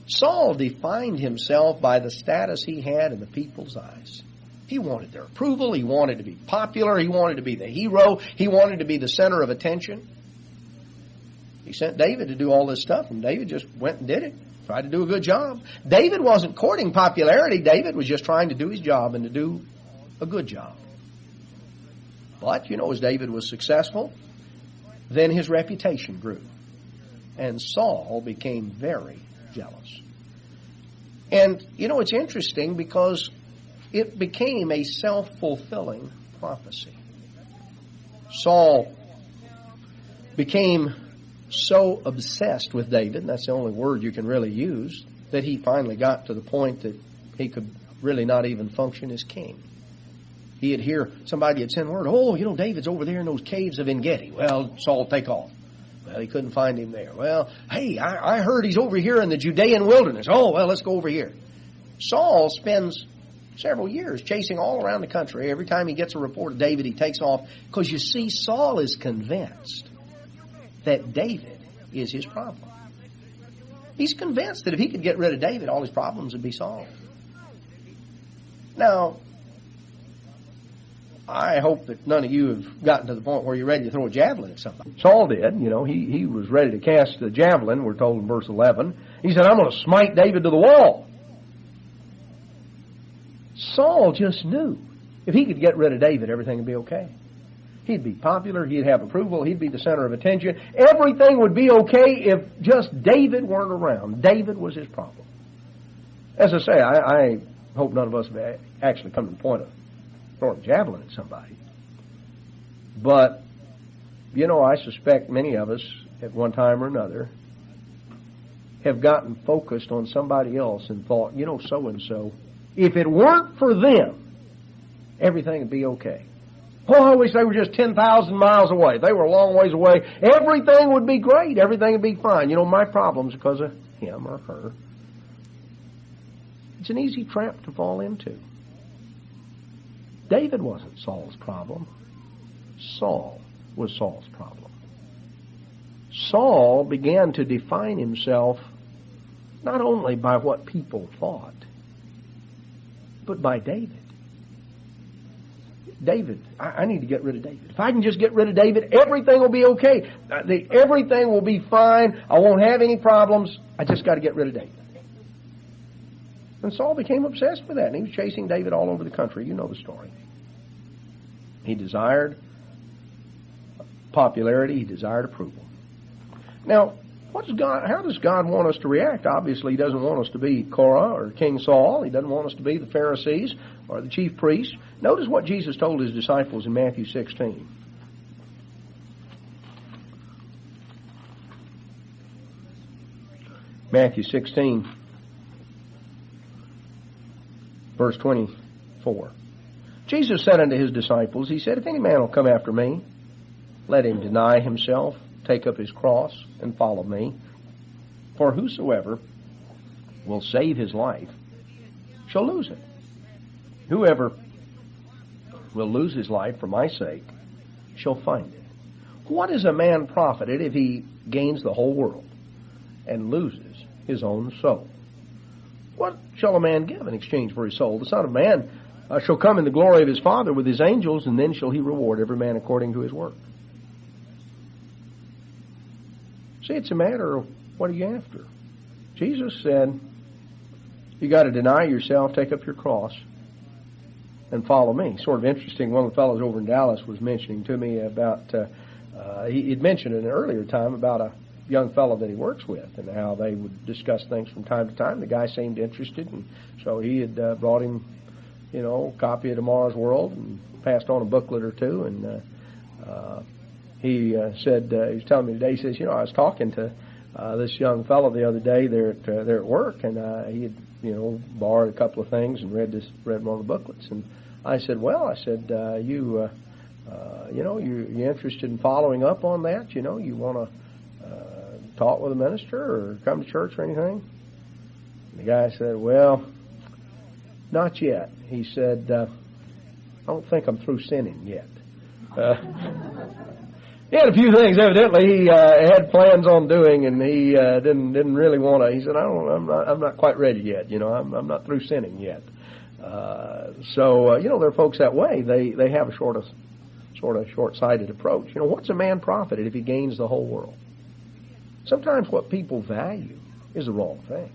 Saul defined himself by the status he had in the people's eyes. He wanted their approval. He wanted to be popular. He wanted to be the hero. He wanted to be the center of attention. He sent David to do all this stuff, and David just went and did it. Tried to do a good job. David wasn't courting popularity. David was just trying to do his job and to do a good job. But, as David was successful, then his reputation grew. And Saul became very jealous. And, it's interesting because it became a self-fulfilling prophecy. Saul became so obsessed with David, and that's the only word you can really use, that he finally got to the point that he could really not even function as king. He'd hear somebody had sent word, David's over there in those caves of En-Gedi. Well, Saul, take off. Well, he couldn't find him there. Well, hey, I heard he's over here in the Judean wilderness. Oh, well, let's go over here. Saul spends several years chasing all around the country. Every time he gets a report of David, he takes off. Because you see, Saul is convinced that David is his problem. He's convinced that if he could get rid of David, all his problems would be solved. Now, I hope that none of you have gotten to the point where you're ready to throw a javelin at somebody. Saul did. He was ready to cast the javelin, we're told in verse 11. He said, I'm going to smite David to the wall. Saul just knew if he could get rid of David, everything would be okay. He'd be popular. He'd have approval. He'd be the center of attention. Everything would be okay if just David weren't around. David was his problem. As I say, I hope none of us have actually come to the point of throwing a javelin at somebody. But, I suspect many of us at one time or another have gotten focused on somebody else and thought, so-and-so, if it weren't for them, everything would be okay. Oh, I wish they were just 10,000 miles away. If they were a long ways away, everything would be great. Everything would be fine. My problem's because of him or her. It's an easy trap to fall into. David wasn't Saul's problem. Saul was Saul's problem. Saul began to define himself not only by what people thought, but by David. David, I need to get rid of David. If I can just get rid of David, everything will be okay. Everything will be fine. I won't have any problems. I just got to get rid of David. And Saul became obsessed with that, and he was chasing David all over the country. You know the story. He desired popularity. He desired approval. Now, how does God want us to react? Obviously, He doesn't want us to be Korah or King Saul. He doesn't want us to be the Pharisees or the chief priests. Notice what Jesus told His disciples in Matthew 16. Matthew 16, verse 24. Jesus said unto His disciples, He said, If any man will come after me, let him deny himself, take up his cross, and follow me. For whosoever will save his life shall lose it. Whoever will lose his life for my sake shall find it. What is a man profited if he gains the whole world and loses his own soul? What shall a man give in exchange for his soul? The Son of Man shall come in the glory of his Father with his angels, and then shall he reward every man according to his work. See, it's a matter of what are you after? Jesus said, you got to deny yourself, take up your cross, and follow me. Sort of interesting, one of the fellows over in Dallas was mentioning to me about, he'd mentioned in an earlier time about a young fellow that he works with and how they would discuss things from time to time. The guy seemed interested, and so he had brought him, a copy of Tomorrow's World and passed on a booklet or two, and he said, he was telling me today, he says, I was talking to this young fellow the other day there at work, and he had, borrowed a couple of things and read one of the booklets. And I said, you interested in following up on that? You want to talk with a minister or come to church or anything? And the guy said, well, not yet. He said, I don't think I'm through sinning yet. He had a few things evidently he had plans on doing, and he didn't really want to. He said, I'm not quite ready yet. I'm not through sinning yet. So there are folks that way. They have a sort of short-sighted approach. What's a man profited if he gains the whole world? Sometimes what people value is the wrong thing.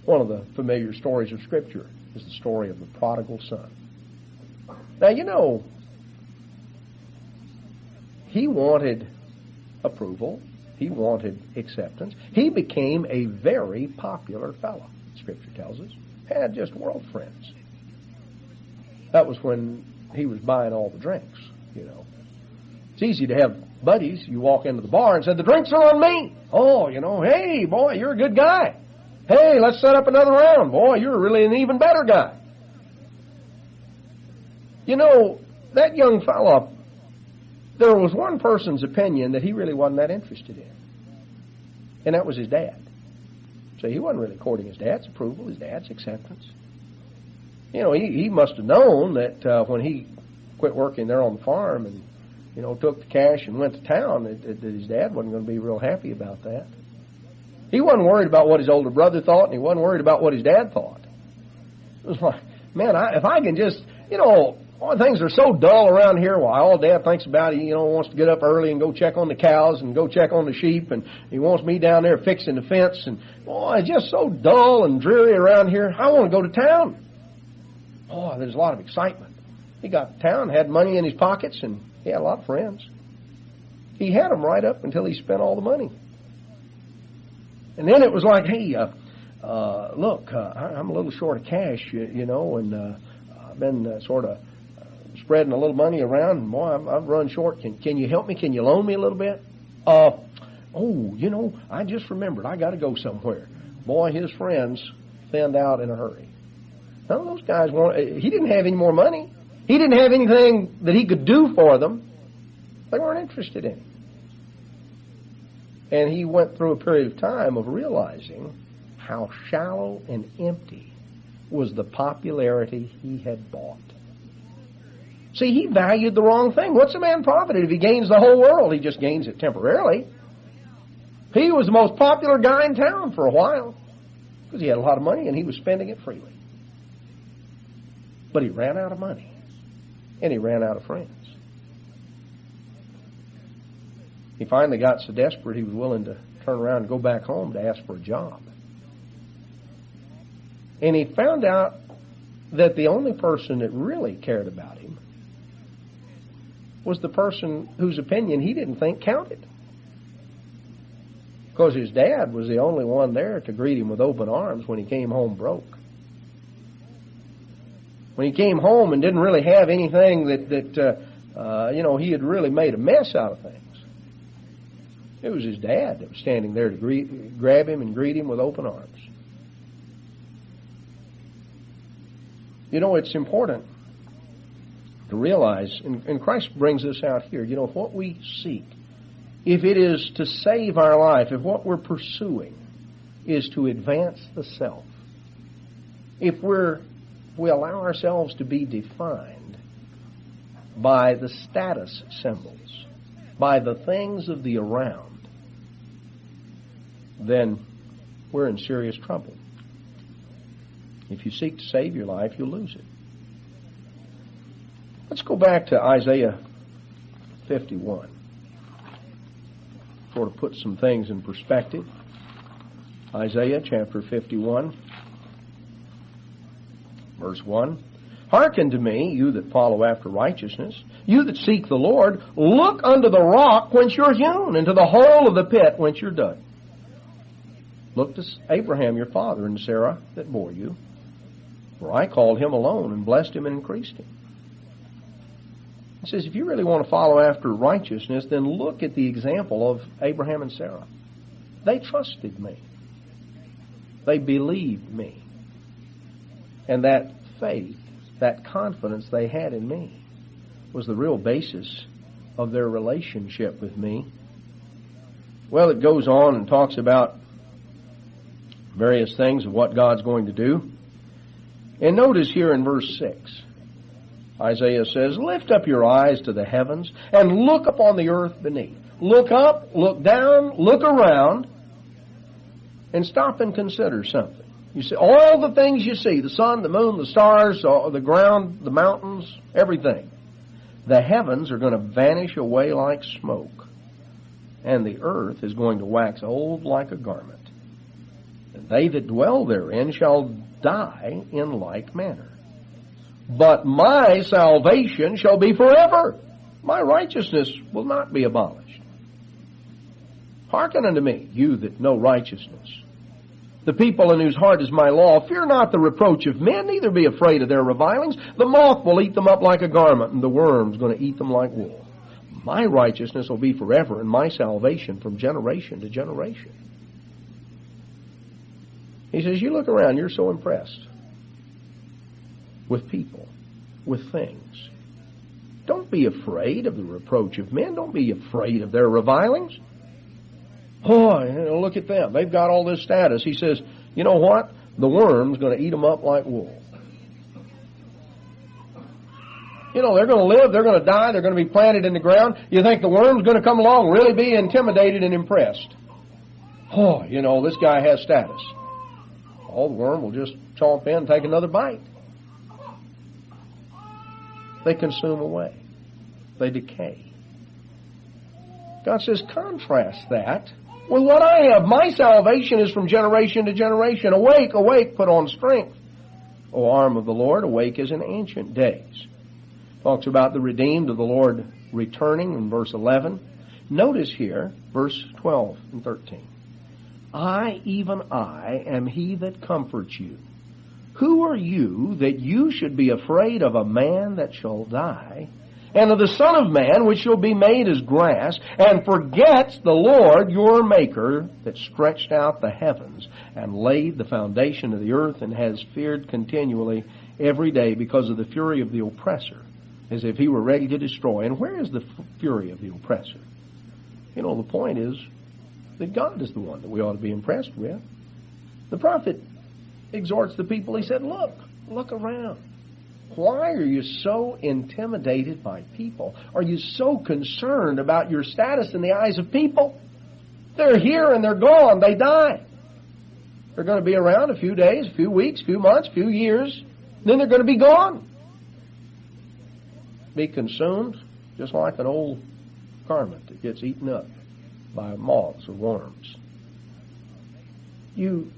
One of the familiar stories of Scripture is the story of the prodigal son. Now, he wanted approval. He wanted acceptance. He became a very popular fellow, Scripture tells us. Had just world friends. That was when he was buying all the drinks, It's easy to have buddies. You walk into the bar and say, the drinks are on me. Oh, hey, boy, you're a good guy. Hey, let's set up another round. Boy, you're really an even better guy. That young fellow, there was one person's opinion that he really wasn't that interested in. And that was his dad. So he wasn't really courting his dad's approval, his dad's acceptance. He must have known that when he quit working there on the farm and, took the cash and went to town, that his dad wasn't going to be real happy about that. He wasn't worried about what his older brother thought, and he wasn't worried about what his dad thought. It was like, man, if I can just, things are so dull around here. Well, all Dad thinks about, he wants to get up early and go check on the cows and go check on the sheep, and he wants me down there fixing the fence. And boy, it's just so dull and dreary around here. I want to go to town. Oh, there's a lot of excitement. He got to town, had money in his pockets, and he had a lot of friends. He had them right up until he spent all the money. And then it was like, hey, look, I'm a little short of cash, and I've been sort of spreading a little money around, and boy, I've run short. Can you help me? Can you loan me a little bit? I just remembered. I got to go somewhere. Boy, his friends thinned out in a hurry. None of those guys he didn't have any more money. He didn't have anything that he could do for them. They weren't interested in him. And he went through a period of time of realizing how shallow and empty was the popularity he had bought. See, he valued the wrong thing. What's a man profited if he gains the whole world? He just gains it temporarily. He was the most popular guy in town for a while because he had a lot of money and he was spending it freely. But he ran out of money. And he ran out of friends. He finally got so desperate he was willing to turn around and go back home to ask for a job. And he found out that the only person that really cared about him was the person whose opinion he didn't think counted. Because his dad was the only one there to greet him with open arms when he came home broke. When he came home and didn't really have anything that he had really made a mess out of things. It was his dad that was standing there to grab him and greet him with open arms. You know, it's important to realize, and Christ brings this out here, you know, what we seek, if it is to save our life, if what we're pursuing is to advance the self, if we allow ourselves to be defined by the status symbols, by the things of the around, then we're in serious trouble. If you seek to save your life, you'll lose it. Let's go back to Isaiah 51. Sort of put some things in perspective. Isaiah chapter 51, verse 1. Hearken to me, you that follow after righteousness, you that seek the Lord, look unto the rock whence you're hewn, and to the hole of the pit whence you're dug. Look to Abraham your father, and Sarah that bore you. For I called him alone, and blessed him, and increased him. He says, if you really want to follow after righteousness, then look at the example of Abraham and Sarah. They trusted me. They believed me. And that faith, that confidence they had in me, was the real basis of their relationship with me. Well, it goes on and talks about various things of what God's going to do. And notice here in verse 6, Isaiah says, lift up your eyes to the heavens and look upon the earth beneath. Look up, look down, look around, and stop and consider something. You see, all the things you see, the sun, the moon, the stars, the ground, the mountains, everything. The heavens are going to vanish away like smoke, and the earth is going to wax old like a garment. And they that dwell therein shall die in like manner. But my salvation shall be forever. My righteousness will not be abolished. Hearken unto me, you that know righteousness. The people in whose heart is my law, fear not the reproach of men, neither be afraid of their revilings. The moth will eat them up like a garment, and the worm's going to eat them like wool. My righteousness will be forever, and my salvation from generation to generation. He says, you look around, you're so impressed with people, with things. Don't be afraid of the reproach of men. Don't be afraid of their revilings. Oh, look at them. They've got all this status. He says, you know what? The worm's going to eat them up like wool. You know, they're going to live, they're going to die, they're going to be planted in the ground. You think the worm's going to come along, really be intimidated and impressed. Oh, you know, this guy has status. Oh, the worm will just chomp in and take another bite. They consume away. They decay. God says, contrast that with what I have. My salvation is from generation to generation. Awake, awake, put on strength. O arm of the Lord, awake as in ancient days. Talks about the redeemed of the Lord returning in verse 11. Notice here, verse 12 and 13. I, even I, am he that comforts you. Who are you that you should be afraid of a man that shall die, and of the Son of Man which shall be made as grass, and forgets the Lord your Maker that stretched out the heavens and laid the foundation of the earth, and has feared continually every day because of the fury of the oppressor, as if he were ready to destroy. And where is the fury of the oppressor? You know, the point is that God is the one that we ought to be impressed with. The prophet exhorts the people. He said, look around. Why are you so intimidated by people? Are you so concerned about your status in the eyes of people? They're here and they're gone. They die. They're going to be around a few days, a few weeks, a few months, a few years. Then they're going to be gone. be consumed just like an old garment that gets eaten up by moths or worms. You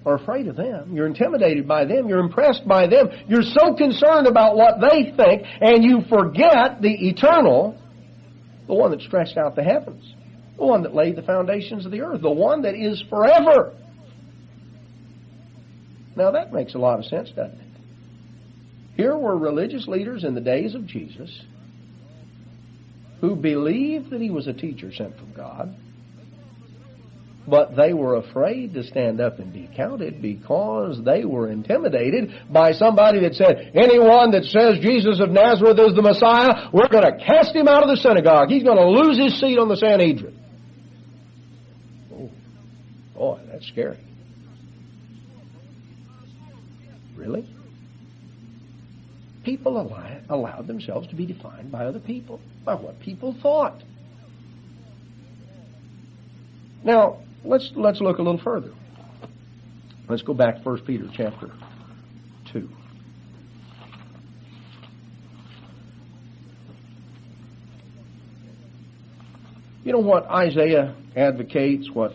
are afraid of them. You're intimidated by them. You're impressed by them. You're so concerned about what they think, and you forget the eternal, the one that stretched out the heavens, the one that laid the foundations of the earth, the one that is forever. Now that makes a lot of sense, doesn't it? Here were religious leaders in the days of Jesus who believed that he was a teacher sent from God, but they were afraid to stand up and be counted because they were intimidated by somebody that said, anyone that says Jesus of Nazareth is the Messiah, we're going to cast him out of the synagogue. He's going to lose his seat on the Sanhedrin. Oh, boy, that's scary. Really? People allowed themselves to be defined by other people, by what people thought. Now, let's look a little further. Let's go back to 1 Peter chapter 2. You know what Isaiah advocates, what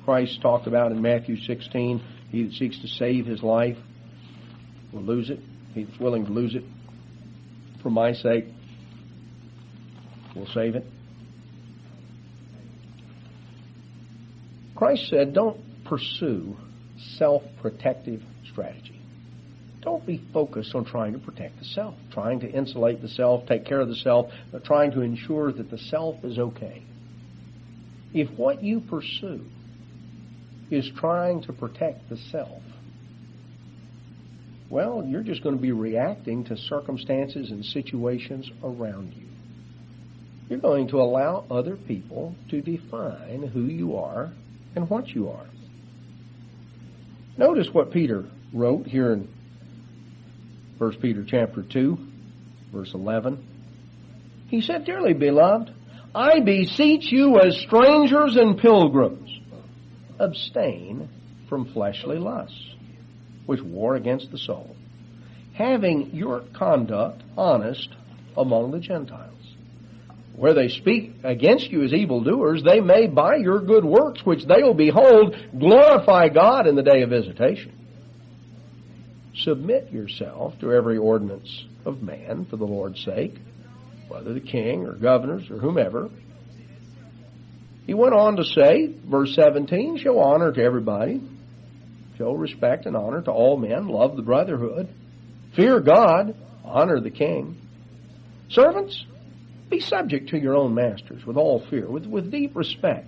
Christ talked about in Matthew 16? He that seeks to save his life will lose it. He that's willing to lose it for my sake will save it. Christ said, don't pursue self-protective strategy. Don't be focused on trying to protect the self, trying to insulate the self, take care of the self, but trying to ensure that the self is okay. If what you pursue is trying to protect the self, well, you're just going to be reacting to circumstances and situations around you. You're going to allow other people to define who you are and what you are. Notice what Peter wrote here in 1 Peter chapter 2, verse 11. He said, Dearly beloved, I beseech you as strangers and pilgrims, abstain from fleshly lusts, which war against the soul, having your conduct honest among the Gentiles. Where they speak against you as evildoers, they may by your good works, which they will behold, glorify God in the day of visitation. Submit yourself to every ordinance of man for the Lord's sake, whether the king or governors or whomever. He went on to say, verse 17, show honor to everybody, show respect and honor to all men, love the brotherhood, fear God, honor the king. Servants, be subject to your own masters with all fear, with deep respect,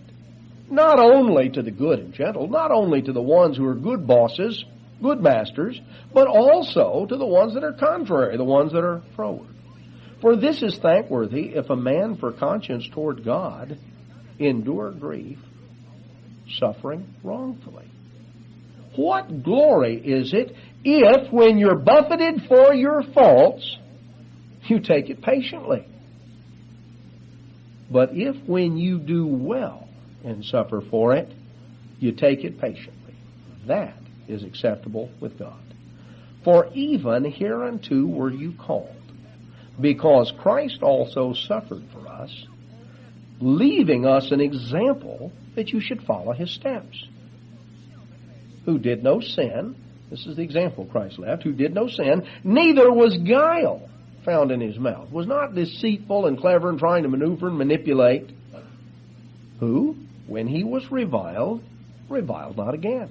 not only to the good and gentle, not only to the ones who are good bosses, good masters, but also to the ones that are contrary, the ones that are froward. For this is thankworthy if a man for conscience toward God endure grief, suffering wrongfully. What glory is it if, when you're buffeted for your faults, you take it patiently? But if, when you do well and suffer for it, you take it patiently, that is acceptable with God. For even hereunto were you called, because Christ also suffered for us, leaving us an example that you should follow his steps. Who did no sin, this is the example Christ left, who did no sin, neither was guile found in his mouth, was not deceitful and clever and trying to maneuver and manipulate, who, when he was reviled, reviled not again.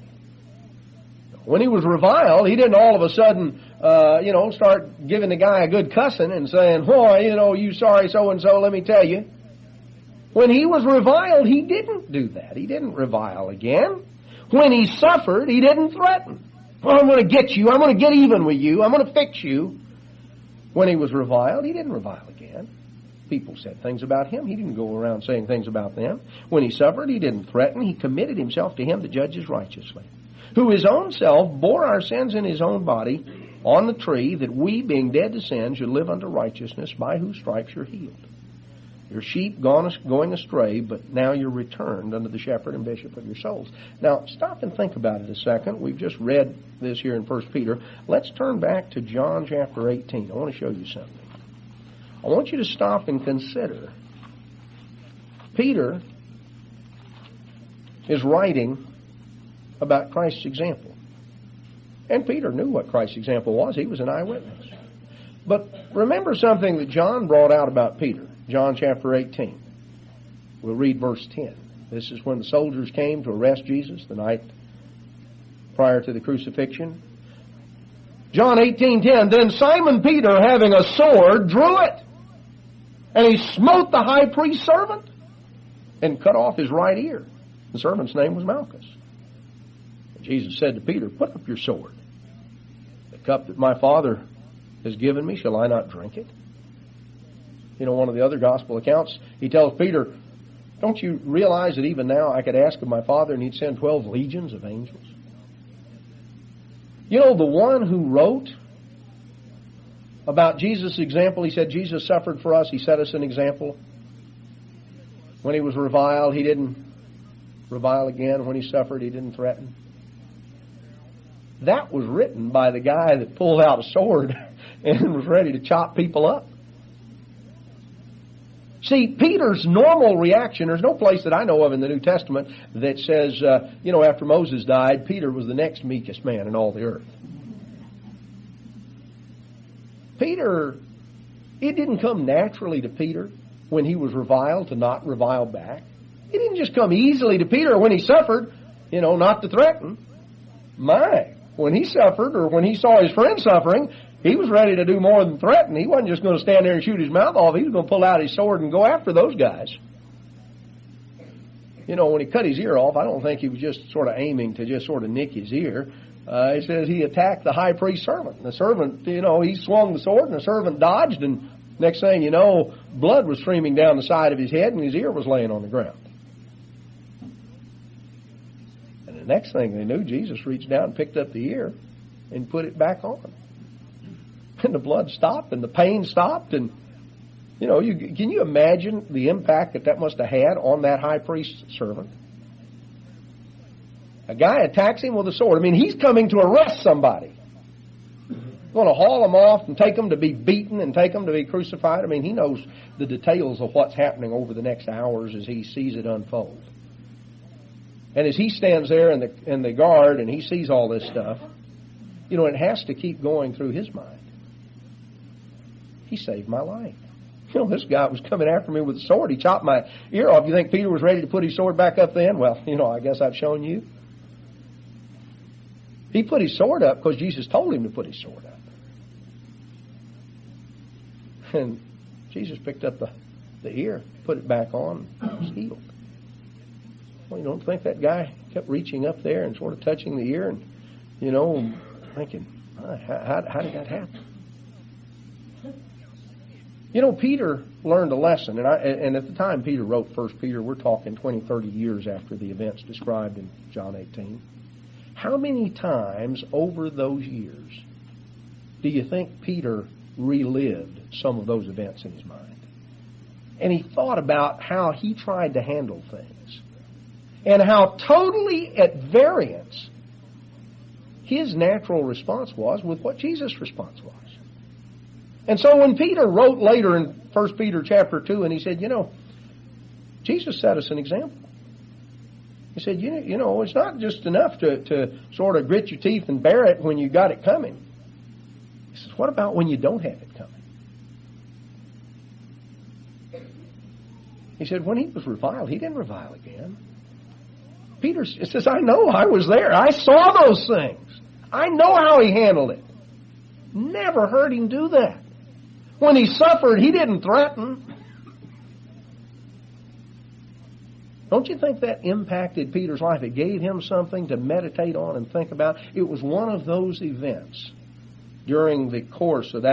When he was reviled, he didn't all of a sudden, start giving the guy a good cussing and saying, you sorry so-and-so, let me tell you. When he was reviled, he didn't do that. He didn't revile again. When he suffered, he didn't threaten. Well, I'm going to get you. I'm going to get even with you. I'm going to fix you. When he was reviled, he didn't revile again. People said things about him. He didn't go around saying things about them. When he suffered, he didn't threaten. He committed himself to him that judges righteously, who his own self bore our sins in his own body on the tree, that we, being dead to sin, should live unto righteousness, by whose stripes you're healed. Your sheep going astray, but now you're returned unto the shepherd and bishop of your souls. Now, stop and think about it a second. We've just read this here in 1 Peter. Let's turn back to John chapter 18. I want to show you something. I want you to stop and consider. Peter is writing about Christ's example. And Peter knew what Christ's example was. He was an eyewitness. But remember something that John brought out about Peter. John chapter 18. We'll read verse 10. This is when the soldiers came to arrest Jesus the night prior to the crucifixion. John 18:10, then Simon Peter, having a sword, drew it, and he smote the high priest's servant and cut off his right ear. The servant's name was Malchus. And Jesus said to Peter, put up your sword. The cup that my Father has given me, shall I not drink it? You know, one of the other gospel accounts, he tells Peter, don't you realize that even now I could ask of my Father and he'd send 12 legions of angels? You know, the one who wrote about Jesus' example, he said, Jesus suffered for us. He set us an example. When he was reviled, he didn't revile again. When he suffered, he didn't threaten. That was written by the guy that pulled out a sword and was ready to chop people up. See, Peter's normal reaction, there's no place that I know of in the New Testament that says, after Moses died, Peter was the next meekest man in all the earth. Peter, it didn't come naturally to Peter when he was reviled to not revile back. It didn't just come easily to Peter when he suffered, not to threaten. When he suffered or when he saw his friend suffering, he was ready to do more than threaten. He wasn't just going to stand there and shoot his mouth off. He was going to pull out his sword and go after those guys. When he cut his ear off, I don't think he was just sort of aiming to just sort of nick his ear. It says he attacked the high priest's servant. The servant, he swung the sword and the servant dodged, and next thing you know, blood was streaming down the side of his head and his ear was laying on the ground. And the next thing they knew, Jesus reached down and picked up the ear and put it back on. And the blood stopped and the pain stopped. And, can you imagine the impact that must have had on that high priest's servant? A guy attacks him with a sword. I mean, he's coming to arrest somebody. Going to haul him off and take him to be beaten and take him to be crucified. I mean, he knows the details of what's happening over the next hours as he sees it unfold. And as he stands there in the guard and he sees all this stuff, it has to keep going through his mind. He saved my life. This guy was coming after me with a sword. He chopped my ear off. You think Peter was ready to put his sword back up then? Well, I guess I've shown you. He put his sword up because Jesus told him to put his sword up. And Jesus picked up the ear, put it back on, and was healed. Well, you don't think that guy kept reaching up there and sort of touching the ear and, thinking, how did that happen? Peter learned a lesson, and at the time Peter wrote 1 Peter, we're talking 20, 30 years after the events described in John 18. How many times over those years do you think Peter relived some of those events in his mind? And he thought about how he tried to handle things, and how totally at variance his natural response was with what Jesus' response was. And so when Peter wrote later in 1 Peter chapter 2, and he said, Jesus set us an example. He said, it's not just enough to sort of grit your teeth and bear it when you got it coming. He says, what about when you don't have it coming? He said, when he was reviled, he didn't revile again. Peter says, I know, I was there. I saw those things. I know how he handled it. Never heard him do that. When he suffered, he didn't threaten. Don't you think that impacted Peter's life? It gave him something to meditate on and think about. It was one of those events during the course of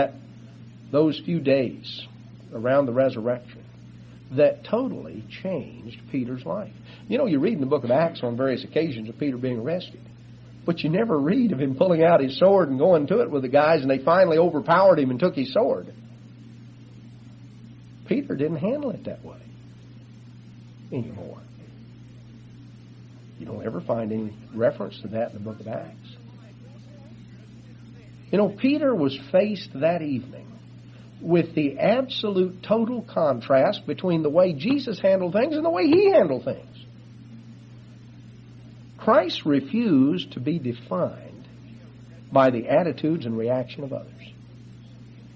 those few days around the resurrection that totally changed Peter's life. You read in the book of Acts on various occasions of Peter being arrested. But you never read of him pulling out his sword and going to it with the guys, and they finally overpowered him and took his sword. Peter didn't handle it that way anymore. You don't ever find any reference to that in the book of Acts. Peter was faced that evening with the absolute total contrast between the way Jesus handled things and the way he handled things. Christ refused to be defined by the attitudes and reaction of others.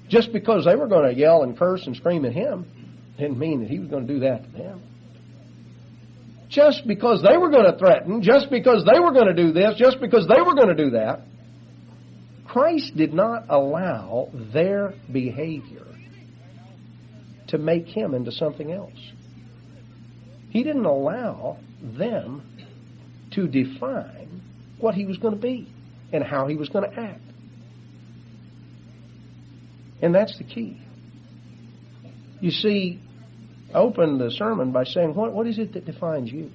Just because they were going to yell and curse and scream at him didn't mean that he was going to do that to them. Just because they were going to threaten, just because they were going to do this, just because they were going to do that, Christ did not allow their behavior to make him into something else. He didn't allow them to define what he was going to be and how he was going to act. And that's the key. You see, I opened the sermon by saying, what is it that defines you?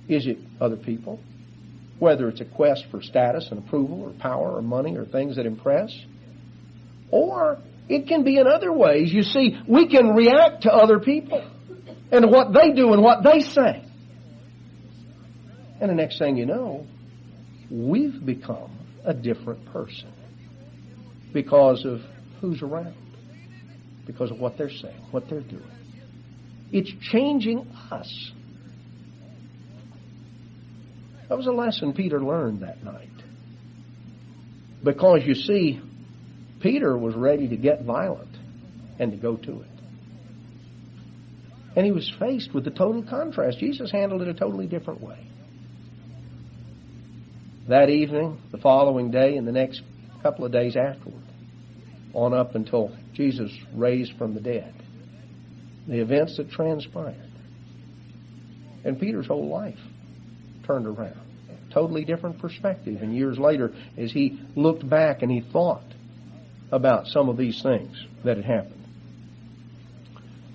Is it other people? Whether it's a quest for status and approval or power or money or things that impress? Or it can be in other ways. You see, we can react to other people and what they do and what they say. And the next thing you know, we've become a different person because of who's around, because of what they're saying, what they're doing. It's changing us. That was a lesson Peter learned that night. Because you see, Peter was ready to get violent and to go to it. And he was faced with the total contrast. Jesus handled it a totally different way. That evening, the following day, and the next couple of days afterward, on up until Jesus raised from the dead, the events that transpired. And Peter's whole life turned around. A totally different perspective. And years later, as he looked back and he thought about some of these things that had happened.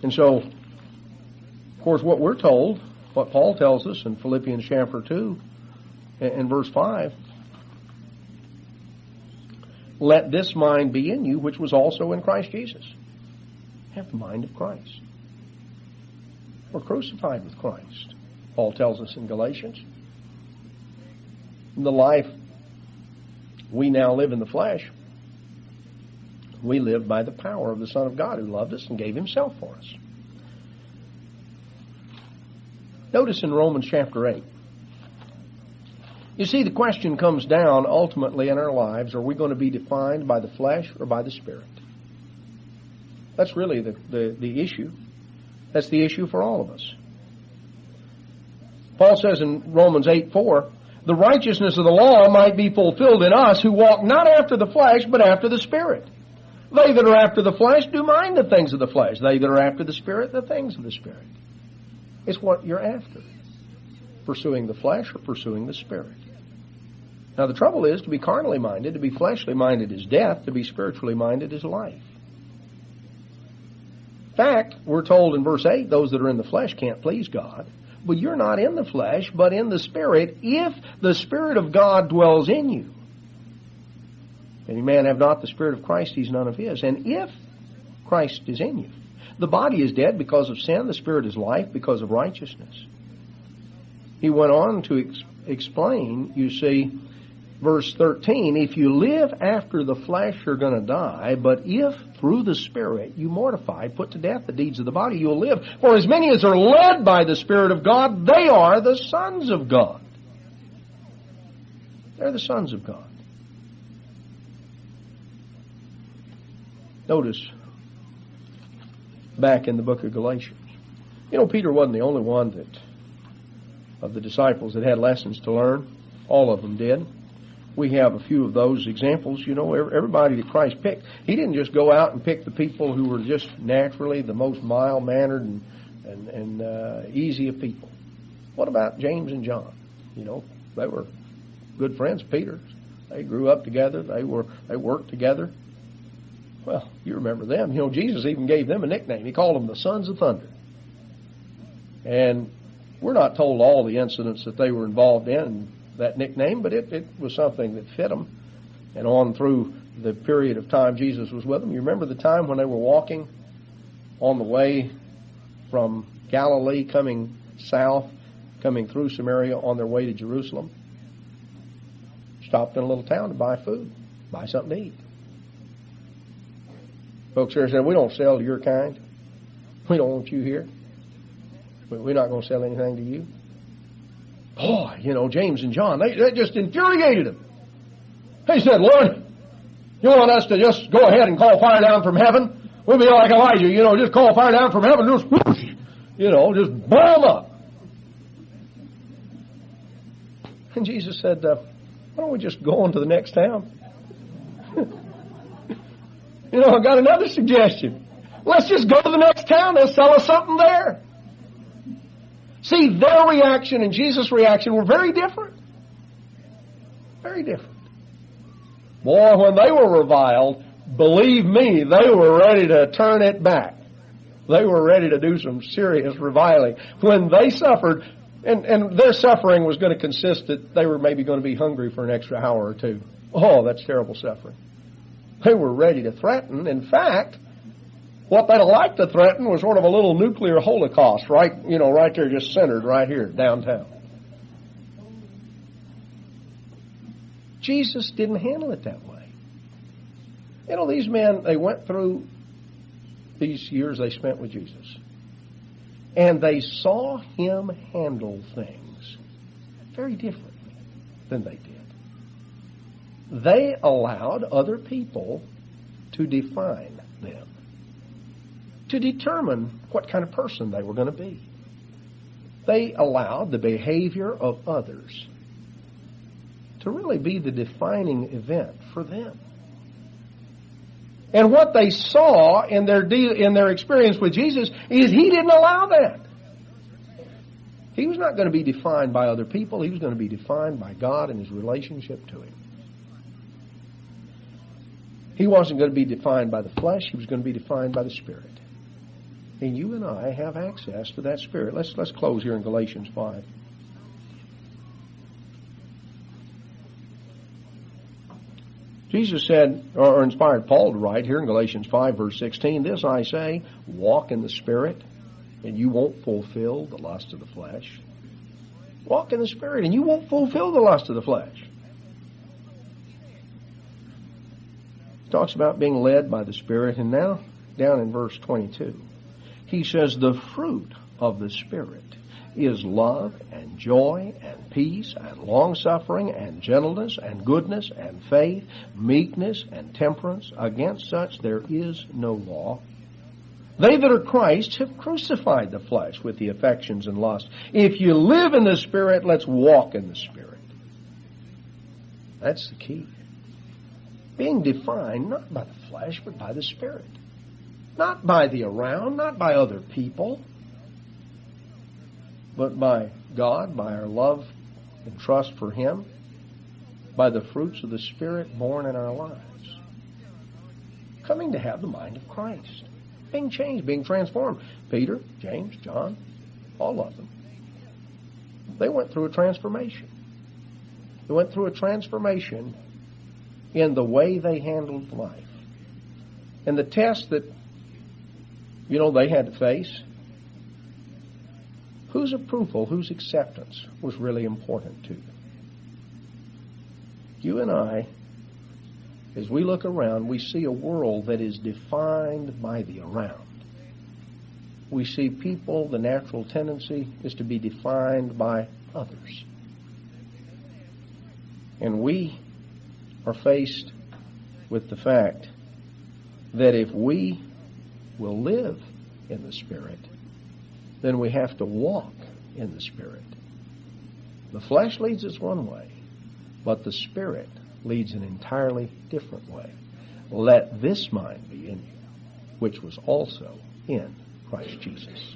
And so, of course, what we're told, what Paul tells us in Philippians chapter 2 and verse 5, let this mind be in you, which was also in Christ Jesus. Have the mind of Christ. We're crucified with Christ, Paul tells us in Galatians. The life we now live in the flesh, we live by the power of the Son of God who loved us and gave himself for us. Notice in Romans chapter 8. You see, the question comes down ultimately in our lives, are we going to be defined by the flesh or by the Spirit? That's really the issue. That's the issue for all of us. Paul says in Romans 8:4, the righteousness of the law might be fulfilled in us who walk not after the flesh, but after the Spirit. They that are after the flesh do mind the things of the flesh. They that are after the Spirit, the things of the Spirit. It's what you're after. Pursuing the flesh or pursuing the Spirit. Now the trouble is, to be carnally minded, to be fleshly minded is death, to be spiritually minded is life. In fact, we're told in verse 8, those that are in the flesh can't please God. But you're not in the flesh, but in the Spirit, if the Spirit of God dwells in you. If any man have not the Spirit of Christ, he's none of his. And if Christ is in you, the body is dead because of sin, the Spirit is life because of righteousness. He went on to explain, you see, verse 13, if you live after the flesh, you're going to die, but if through the Spirit you mortify, put to death the deeds of the body, you'll live. For as many as are led by the Spirit of God, they are the sons of God. They're the sons of God. Notice, back in the book of Galatians, you know, Peter wasn't the only one that of the disciples that had lessons to learn. All of them did. We have a few of those examples. You know, everybody that Christ picked, he didn't just go out and pick the people who were just naturally the most mild-mannered and easy of people. What about James and John? You know, they were good friends of Peter's. They grew up together. They worked together. Well, you remember them. You know, Jesus even gave them a nickname. He called them the Sons of Thunder. And we're not told all the incidents that they were involved in that nickname, but it was something that fit them. And on through the period of time Jesus was with them. You remember the time when they were walking on the way from Galilee, coming south, coming through Samaria on their way to Jerusalem? Stopped in a little town to buy food, buy something to eat. Folks there said, we don't sell to your kind. We don't want you here. We're not going to sell anything to you. Boy, James and John, they just infuriated him. He said, Lord, you want us to just go ahead and call fire down from heaven? We'll be like Elijah, just call fire down from heaven, just whoosh, just blow them up. And Jesus said, why don't we just go on to the next town? I've got another suggestion. Let's just go to the next town. They'll sell us something there. See, their reaction and Jesus' reaction were very different. Very different. Boy, when they were reviled, believe me, they were ready to turn it back. They were ready to do some serious reviling. When they suffered, and their suffering was going to consist that they were maybe going to be hungry for an extra hour or two. Oh, that's terrible suffering. They were ready to threaten. In fact, what they'd like to threaten was sort of a little nuclear holocaust, right there, just centered right here, downtown. Jesus didn't handle it that way. These men, they went through these years they spent with Jesus, and they saw him handle things very differently than they did. They allowed other people to define them, to determine what kind of person they were going to be. They allowed the behavior of others to really be the defining event for them. And what they saw in their experience with Jesus is he didn't allow that. He was not going to be defined by other people. He was going to be defined by God and his relationship to him. He wasn't going to be defined by the flesh. He was going to be defined by the Spirit. And you and I have access to that Spirit. Let's close here in Galatians 5. Jesus said, or inspired Paul to write here in Galatians 5, verse 16, this I say, walk in the Spirit, and you won't fulfill the lust of the flesh. Walk in the Spirit, and you won't fulfill the lust of the flesh. He talks about being led by the Spirit, and now, down in verse 22, he says, the fruit of the Spirit is love and joy and peace and long-suffering and gentleness and goodness and faith, meekness and temperance. Against such there is no law. They that are Christ have crucified the flesh with the affections and lusts. If you live in the Spirit, let's walk in the Spirit. That's the key. Being defined not by the flesh, but by the Spirit. Not by the around, not by other people, but by God, by our love and trust for him, by the fruits of the Spirit born in our lives. Coming to have the mind of Christ. Being changed, being transformed. Peter, James, John, all of them. They went through a transformation. They went through a transformation in the way they handled life. And the test that, they had to face, whose approval, whose acceptance was really important to them. You and I, as we look around, we see a world that is defined by the around. We see people, the natural tendency is to be defined by others. And we are faced with the fact that if we will live in the Spirit, then we have to walk in the Spirit. The flesh leads us one way, but the Spirit leads an entirely different way. Let this mind be in you, which was also in Christ Jesus.